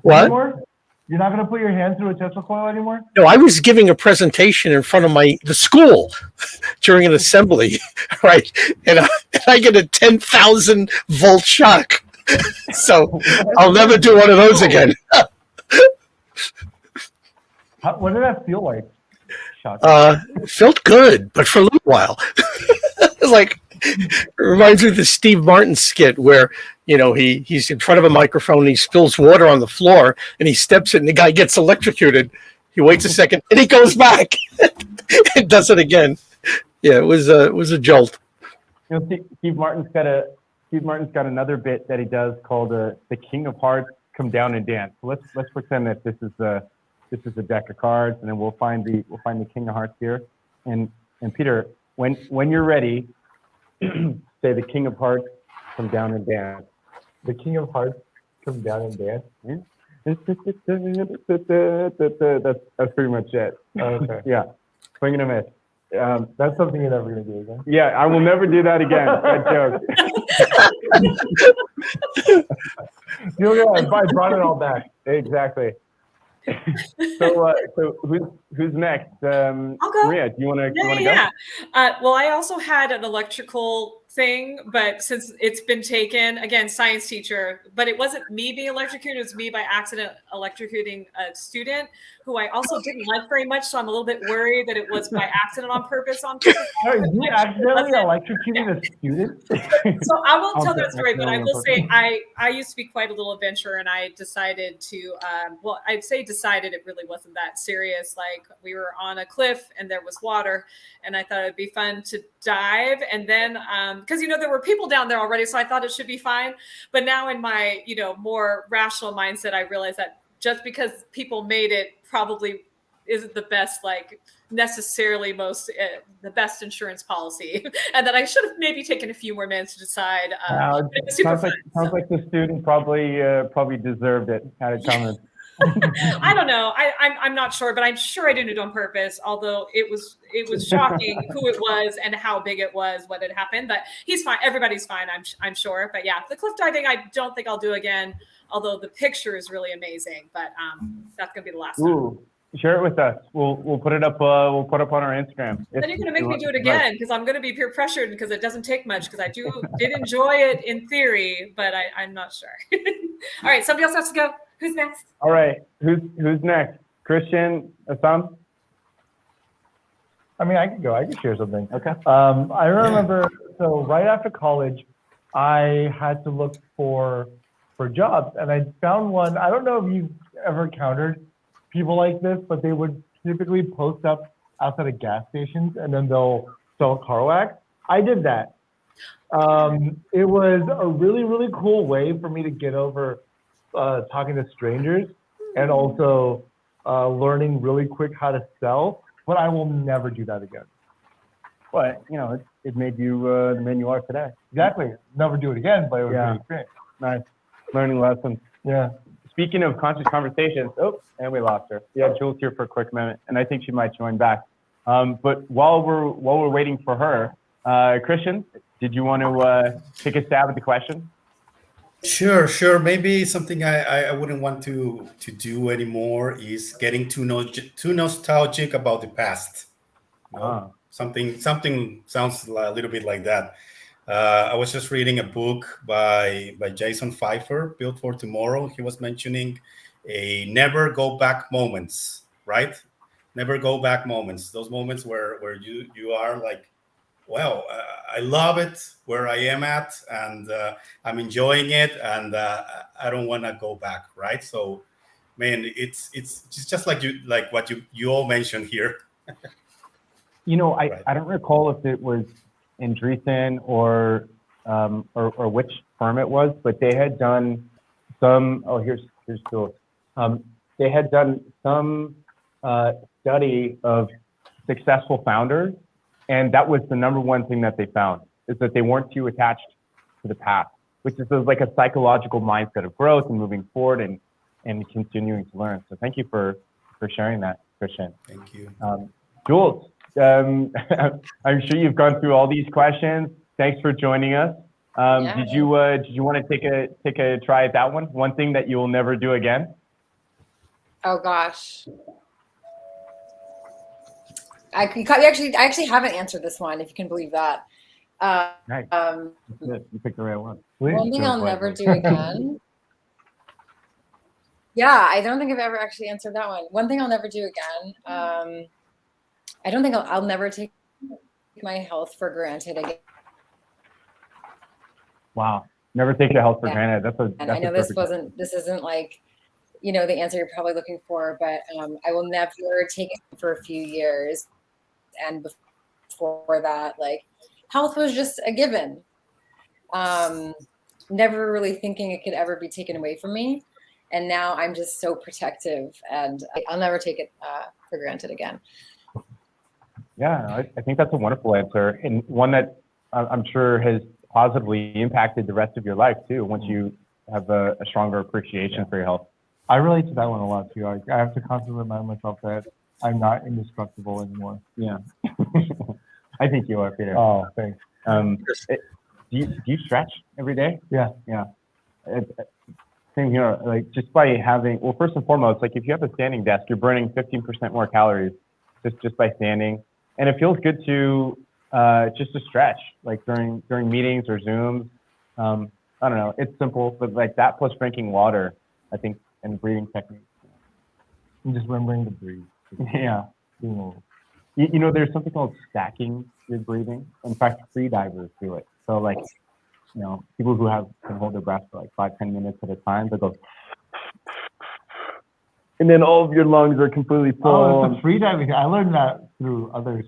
What? Anymore? You're not going to put your hand through a Tesla coil anymore? No, I was giving a presentation in front of the school during an assembly, right? And I get a 10,000 volt shock. So I'll never do one of those again. What did that feel like? It felt good, but for a little while. It's like, it reminds me of the Steve Martin skit where, he's in front of a microphone and he spills water on the floor and he steps in and the guy gets electrocuted. He waits a second and he goes back and does it again. Yeah, it was a jolt. Steve Martin's got another bit that he does called the King of Hearts come down and dance. So let's pretend that this is a deck of cards, and then we'll find the King of Hearts here. And Peter, when you're ready, say the King of Hearts, come down and dance. The King of Hearts, come down and dance. That's pretty much it. Okay. Yeah, swing and a miss. That's something you're never gonna do again. Yeah, I will never do that again. That joke. I brought it all back. Exactly. So who's next? I'll go. Maria, do you want to go? Yeah. Well, I also had an electrical thing, but since it's been taken, again, science teacher, but it wasn't me being electrocuted, it was me by accident electrocuting a student who I also didn't like very much. So I'm a little bit worried that it was by accident on purpose. Sorry, you accidentally electrocuted a student? So I won't tell that story, but I will say I used to be quite a little adventurer, and I decided to, well, I'd say decided, it really wasn't that serious. Like, we were on a cliff and there was water, and I thought it'd be fun to dive. And then, because, there were people down there already, so I thought it should be fine. But now in my, more rational mindset, I realized that just because people made it probably isn't the best, like, necessarily the best insurance policy, and that I should have maybe taken a few more minutes to decide. It was super fun, sounds like the student probably deserved it, had it coming. I don't know. I'm not sure, but I'm sure I didn't do it on purpose. Although it was shocking who it was and how big it was, what had happened. But he's fine. Everybody's fine. I'm sure. But yeah, the cliff diving, I don't think I'll do again. Although the picture is really amazing. But that's gonna be the last time. Share it with us. We'll put it up. We'll put up on our Instagram. Then you're gonna make me do it again because I'm gonna be peer pressured because it doesn't take much because I did enjoy it in theory, but I'm not sure. All right, somebody else has to go. Who's next? All right, who's next? Christian, Assam? I mean, I can go. I can share something. Okay. I remember, so right after college, I had to look for jobs, and I found one. I don't know if you've ever encountered people like this, but they would typically post up outside of gas stations, and then they'll sell car wax. I did that. It was a really, really cool way for me to get over talking to strangers and also learning really quick how to sell, but I will never do that again. But, it made you the man you are today. Exactly. Never do it again, but it was a great experience. Nice. Learning lessons. Yeah. Speaking of conscious conversations, and we lost her. Yeah, Jules here for a quick minute, and I think she might join back. But while we're waiting for her, Christian, did you want to take a stab at the question? Sure. Maybe something I wouldn't want to do anymore is getting too nostalgic about the past. Something sounds a little bit like that. I was just reading a book by Jason Pfeiffer, Built for Tomorrow. He was mentioning a never go back moments, right? Never go back moments. Those moments where you are like, well, I love it where I am at, and I'm enjoying it, and I don't want to go back, right? So, man, it's just like what you all mentioned here. I don't recall if it was Andreessen or which firm it was, but they had done some. Oh, here's Jules. They had done some study of successful founders. And that was the number one thing that they found, is that they weren't too attached to the past, which is like a psychological mindset of growth and moving forward and continuing to learn. So thank you for sharing that, Christian. Thank you. Jules, I'm sure you've gone through all these questions. Thanks for joining us. Did you want to take a try at that one? One thing that you will never do again? Oh gosh. I actually haven't answered this one, if you can believe that. Nice. You picked the right one. One thing I'll never do again. Yeah, I don't think I've ever actually answered that one. One thing I'll never do again. I don't think I'll never take my health for granted again. Wow. Never take your health for granted. And I know this isn't like, the answer you're probably looking for, but I will never take it for a few years. And before that, like, health was just a given. Never really thinking it could ever be taken away from me. And now I'm just so protective, and I'll never take it for granted again. Yeah, I think that's a wonderful answer, and one that I'm sure has positively impacted the rest of your life too, once you have a stronger appreciation for your health. I relate to that one a lot too. I have to constantly remind myself that I'm not indestructible anymore. Yeah. I think you are, Peter. Oh, thanks. Do you stretch every day? Yeah. Yeah. Same here. Like just by having, well, first and foremost, like if you have a standing desk, you're burning 15% more calories just by standing, and it feels good to just to stretch, like during meetings or Zooms. I don't know. It's simple, but like that plus drinking water, I think, and breathing techniques. And just remembering to breathe. Yeah. You know, there's something called stacking your breathing. In fact, free divers do it. So like, you know, people who can hold their breath for like 5-10 minutes at a time, they go, and then all of your lungs are completely full. Oh, it's a free diving. I learned that through others.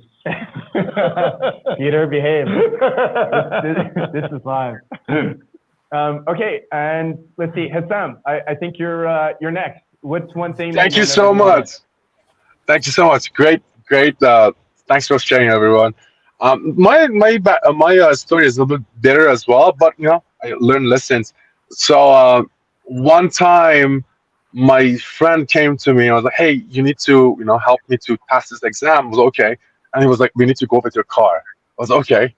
Peter, behave. This is live. Okay, and let's see, Hassam, I think you're next. What's one thing? Thank you so much. Thank you so much. Great. Thanks for sharing, everyone. My story is a little bit bitter as well, but you know, I learned lessons. So one time, my friend came to me and was like, "Hey, you need to, you know, help me to pass this exam." I was okay, and he was like, "We need to go with your car." I was okay.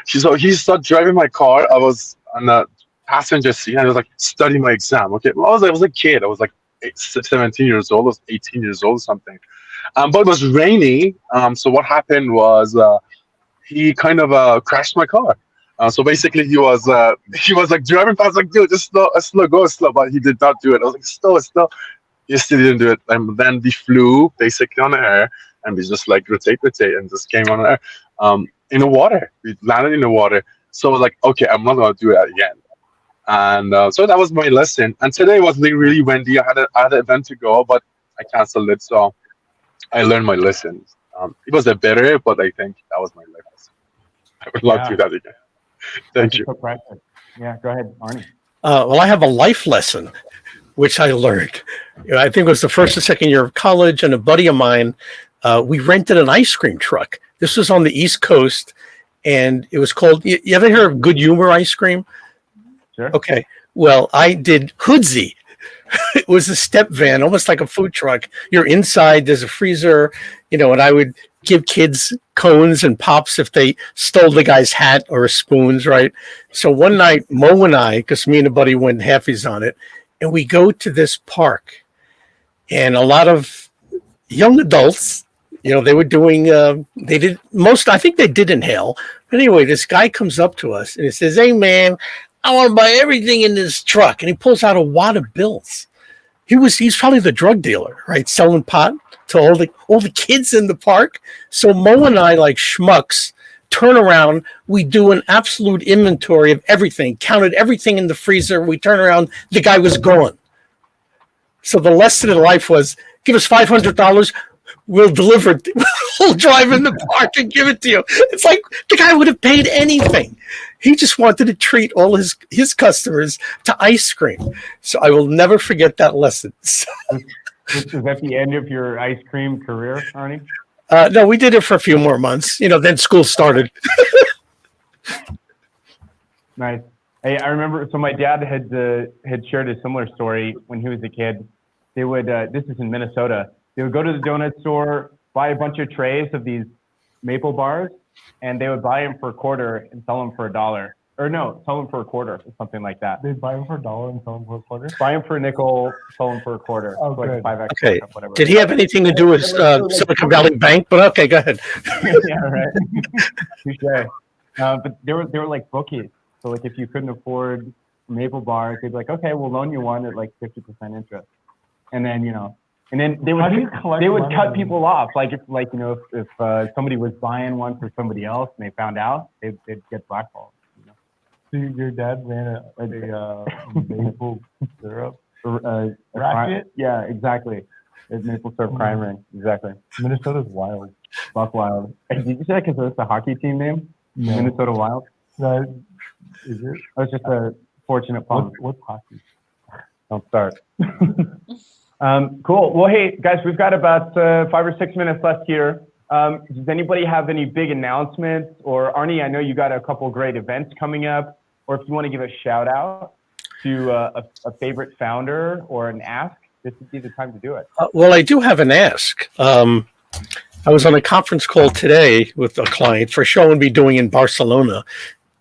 So he started driving my car. I was on the passenger seat, and I was like, studying my exam. Okay, well, I was a kid. I was like 17 years old. I was 18 years old, or something. But it was rainy. So what happened was he kind of crashed my car. So basically, he was like driving past, like, dude, just slow, go slow. But he did not do it. I was like, slow. He still didn't do it. And then we flew basically on the air, and we just like rotate, and just came on air. In the water, we landed in the water. So I was like, okay, I'm not gonna do that again. And so that was my lesson. And today was really windy. I had an event to go, but I canceled it. So I learned my lessons. It was a better, but I think that was my life lesson. I would not do that again. Thank you. So practice. Yeah, go ahead, Arnie. Well, I have a life lesson, which I learned. I think it was the first or second year of college, and a buddy of mine, we rented an ice cream truck. This was on the East Coast, and it was called, you ever hear of Good Humor ice cream? Sure. Okay. Well, I did Hoodsy. It was a step van, almost like a food truck. You're inside, there's a freezer, you know, and I would give kids cones and pops if they stole the guy's hat or spoons, right? So one night, Mo and I, because me and a buddy went halfies on it, and we go to this park, and a lot of young adults, you know, they were doing, I think they did inhale. But anyway, this guy comes up to us and he says, "Hey, man, I want to buy everything in this truck." And he pulls out a wad of bills. He's probably the drug dealer, right? Selling pot to all the kids in the park. So Mo and I, like schmucks, turn around. We do an absolute inventory of everything, counted everything in the freezer. We turn around, the guy was gone. So the lesson in life was, give us $500, we'll deliver it. We'll drive in the park and give it to you. It's like the guy would have paid anything. He just wanted to treat all his customers to ice cream. So I will never forget that lesson. Is that the end of your ice cream career, Arnie? No, we did it for a few more months. You know, then school started. Nice. Hey, I remember. So my dad had shared a similar story when he was a kid. They would. This is in Minnesota. They would go to the donut store, buy a bunch of trays of these maple bars, and they would buy them for $0.25 and sell them for $1. Or no, sell them for $0.25 or something like that. They buy them for $1 and sell them for $0.25? Buy them for $0.05, sell them for $0.25. Oh, so like good. 5x, Okay. whatever. Did he have anything to do with Silicon Valley Bank? But okay, go ahead. Yeah, right. Touche. But they were like bookies. So like if you couldn't afford maple bars, they'd be like, okay, we'll loan you one at like 50% interest. And then, you know, and then they would cut people off. Like if somebody was buying one for somebody else and they found out, they'd get blackballed. You know? So your dad ran a maple syrup racket? Yeah, exactly. It's maple syrup crime ring. Exactly. Minnesota's wild. Buck Wild. Hey, did you say that because it's a hockey team name? No. Minnesota Wild? No, is it? That was just a fortunate pun. What's hockey? Don't start. Cool. Well, hey, guys, we've got about 5 or 6 minutes left here. Does anybody have any big announcements? Or Arnie, I know you got a couple great events coming up. Or if you want to give a shout out to a favorite founder or an ask, this would be the time to do it. Well, I do have an ask. I was on a conference call today with a client for a show we'll be doing in Barcelona.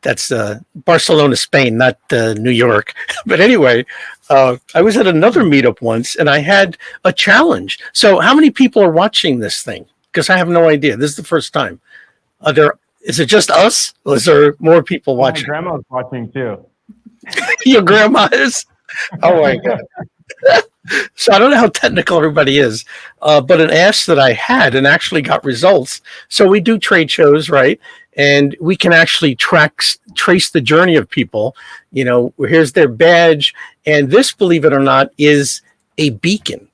That's Barcelona, Spain, not New York. But anyway, I was at another meetup once and I had a challenge. So how many people are watching this thing? Because I have no idea. This is the first time. Is it just us? Or is there more people watching? My grandma's watching too. Your grandma is? Oh my God. So I don't know how technical everybody is, but an ask that I had and actually got results. So we do trade shows, right? And we can actually trace the journey of people. You know, here's their badge. And this, believe it or not, is a beacon.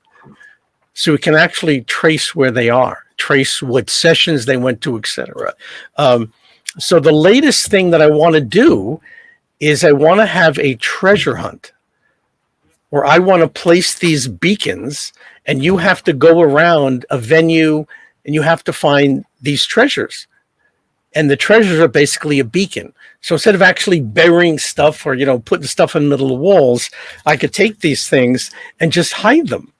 So we can actually trace where they are, trace what sessions they went to, etc. So the latest thing that I want to do is I want to have a treasure hunt where I want to place these beacons and you have to go around a venue and you have to find these treasures. And the treasures are basically a beacon. So instead of actually burying stuff or, you know, putting stuff in the middle of walls, I could take these things and just hide them.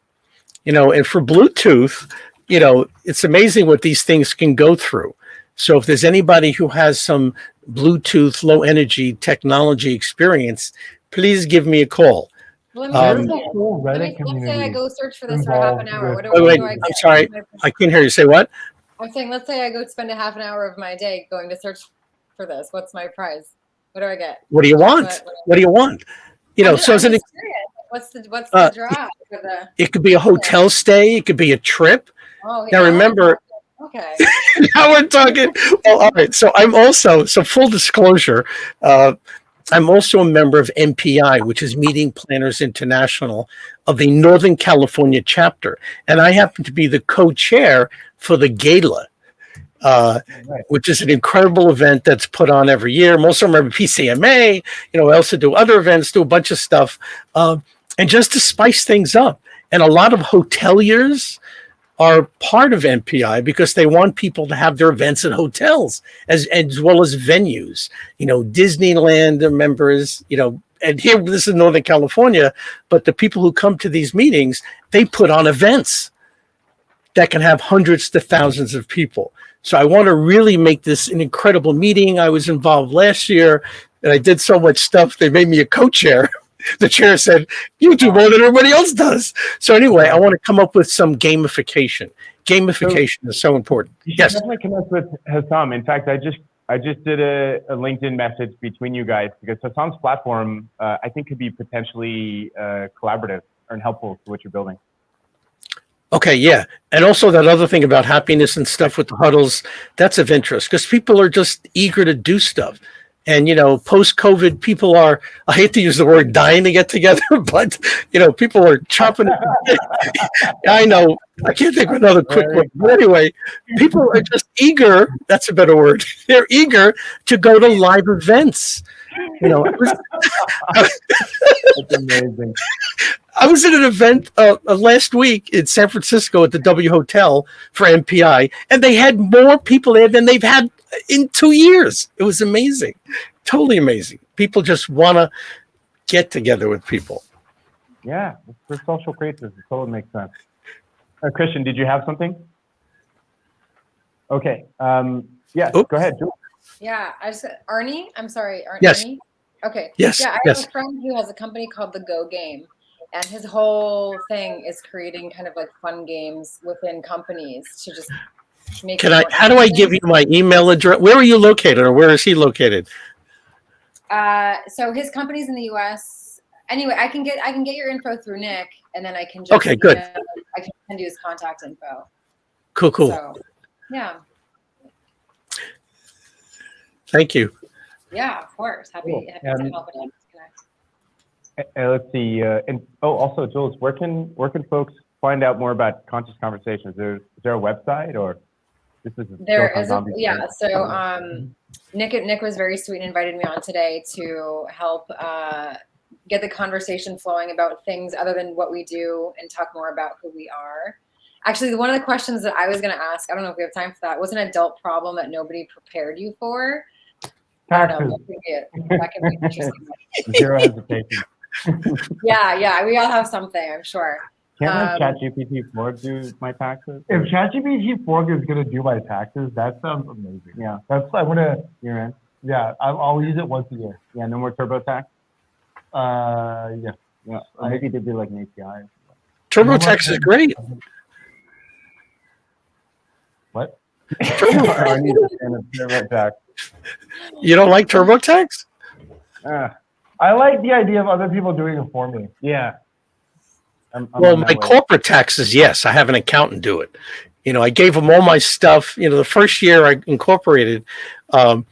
You know, and for Bluetooth, you know, it's amazing what these things can go through. So if there's anybody who has some Bluetooth low energy technology experience, please give me a call. Let There's me, a whole let's Reddit say I community. go search for this for half an hour. What do, Wait, what do I I'm get? sorry. I can't hear you. Say what? I'm saying, let's say I go spend a half an hour of my day going to search for this. What's my prize? What do I get? What do you want? What do you want? You know, I'm just, so as an curious. What's the draw for the? it could be a hotel stay. It could be a trip. Oh, Now remember, okay. now we're talking. Well, all right. So I'm also, so full disclosure, I'm also a member of MPI, which is Meeting Planners International of the Northern California chapter. And I happen to be the co-chair for the gala, which is an incredible event that's put on every year. I'm also a member of PCMA. You know, I also do other events, do a bunch of stuff. And just to spice things up. And a lot of hoteliers are part of MPI because they want people to have their events at hotels as well as venues. You know, Disneyland are members, you know, and here, this is Northern California, but the people who come to these meetings, they put on events that can have hundreds to thousands of people. So I want to really make this an incredible meeting. I was involved last year and I did so much stuff. They made me a co-chair. The chair said, you do more than everybody else does. So anyway, I want to come up with some gamification. Gamification is so important. You should Yes. definitely connect with Hassam. In fact, I just did a LinkedIn message between you guys because Hassam's platform, I think, could be potentially collaborative and helpful to what you're building. Okay, yeah. And also that other thing about happiness and stuff with the huddles, that's of interest because people are just eager to do stuff. And, you know, post-COVID, people are, I hate to use the word dying to get together, but, you know, people are chopping it. I know. I can't think of another quick word. But anyway, people are just eager. That's a better word. They're eager to go to live events. You know, That's amazing. I was at an event last week in San Francisco at the W Hotel for MPI, and they had more people there than they've had in 2 years. It was amazing. Totally amazing. People just want to get together with people. Yeah, we're social creators. It totally makes sense. Christian, did you have something? Okay. Yeah, Oops. Go ahead, Jules. Yeah, I just Arnie. I'm sorry, Yes. Arnie. Okay. Yes, Yeah, I yes. have a friend who has a company called The Go Game, and his whole thing is creating kind of like fun games within companies to just make. How do I give you my email address? Where are you located, or where is he located? So his company's in the U.S. Anyway, I can get your info through Nick, and then I can just Okay, good. I can send you his contact info. Cool. So, yeah. Thank you. Yeah, of course. Happy Cool. to help it connect. Let's see. And also, Jules, where can folks find out more about Conscious Conversations? Is there a website or this is There is So Nick was very sweet and invited me on today to help get the conversation flowing about things other than what we do and talk more about who we are. Actually, one of the questions that I was going to ask, I don't know if we have time for that, what's an adult problem that nobody prepared you for? I don't know. That can be interesting. Zero hesitation. Yeah, we all have something, I'm sure. Can't ChatGPT-4 do my taxes? If ChatGPT-4 is gonna do my taxes, that sounds amazing. Yeah. I'm gonna. You're in? Yeah, I'll use it once a year. Yeah, no more TurboTax? Yeah. Yeah, or maybe they do like an API. TurboTax is great. What? I need to stand up TurboTax. You don't like TurboTax? I like the idea of other people doing it for me. Yeah. Well, my corporate taxes, yes, I have an accountant do it. I gave him all my stuff. The first year I incorporated, I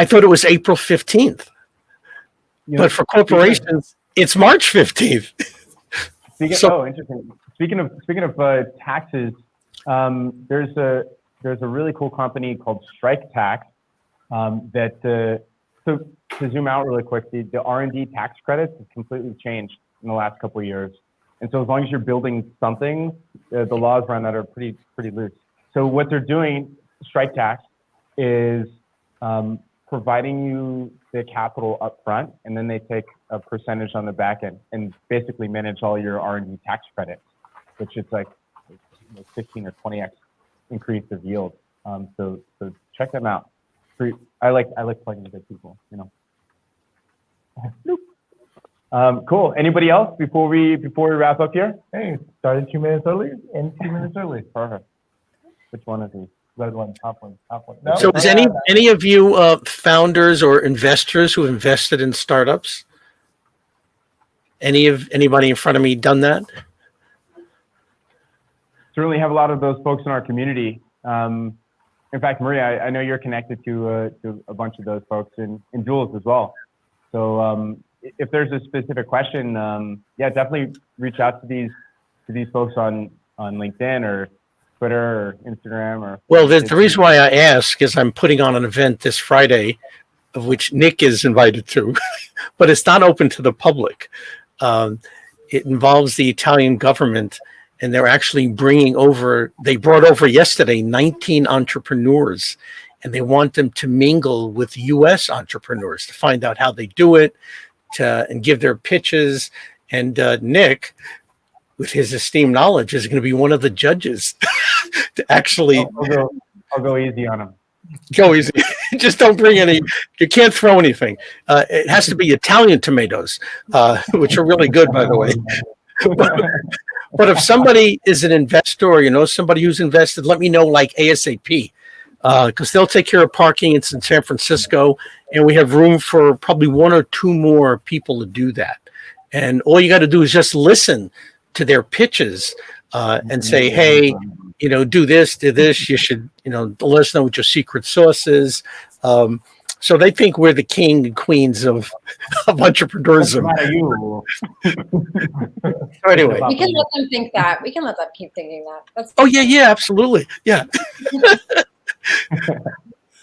thought it was April 15th. But for corporations, it's March 15th. Interesting. Speaking of taxes, there's a really cool company called Strike Tax that so to zoom out really quick, the R&D tax credits have completely changed in the last couple of years. And so as long as you're building something, the laws around that are pretty loose. So what they're doing, Strike Tax, is providing you the capital up front, and then they take a percentage on the back end and basically manage all your R&D tax credits, which is like 15 or 20x increase of yield. So check them out. I like plugging good people, Cool. Anybody else before we wrap up here? Hey, started 2 minutes early and 2 minutes early. Perfect. Which one is he? Red one, top one. No, So is any of you founders or investors who invested in startups? Anybody in front of me done that? Certainly have a lot of those folks in our community. In fact, Maria, I know you're connected to a bunch of those folks and Jules as well. So if there's a specific question, definitely reach out to these folks on LinkedIn or Twitter or Instagram or. Well, the reason why I ask is I'm putting on an event this Friday, of which Nick is invited to, but it's not open to the public. It involves the Italian government, and they're actually they brought over yesterday 19 entrepreneurs, and they want them to mingle with U.S. entrepreneurs to find out how they do it, and give their pitches. And Nick, with his esteemed knowledge, is going to be one of the judges to actually. I'll go easy on him. Go easy. Just don't bring any. You can't throw anything. It has to be Italian tomatoes, which are really good, by the way. But if somebody is an investor or somebody who's invested, let me know like ASAP, because they'll take care of parking. It's in San Francisco, and we have room for probably 1 or 2 more people to do that. And all you got to do is just listen to their pitches and say, hey, do this. You should, let us know what your secret sauce is. So they think we're the king and queens of entrepreneurism. So anyway, we can let them think that. We can let them keep thinking that. Yeah, absolutely, yeah.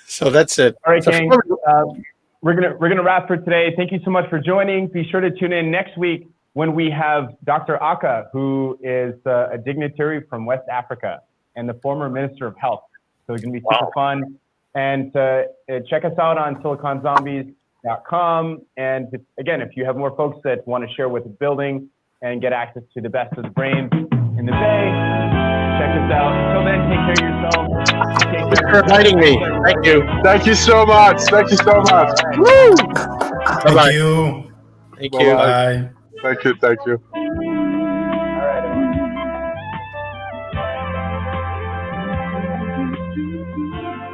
So that's it. All right, gang. We're gonna wrap for today. Thank you so much for joining. Be sure to tune in next week when we have Dr. Aka, who is a dignitary from West Africa and the former Minister of Health. So it's gonna be super fun. And check us out on siliconzombies.com. And again, if you have more folks that want to share with the building and get access to the best of the brains in the Bay, check us out. Until then, take care of yourself. Thanks for inviting me. Thank you. Thank you so much. Thank you so much. Woo! Thank you. Thank you. Bye. Thank you.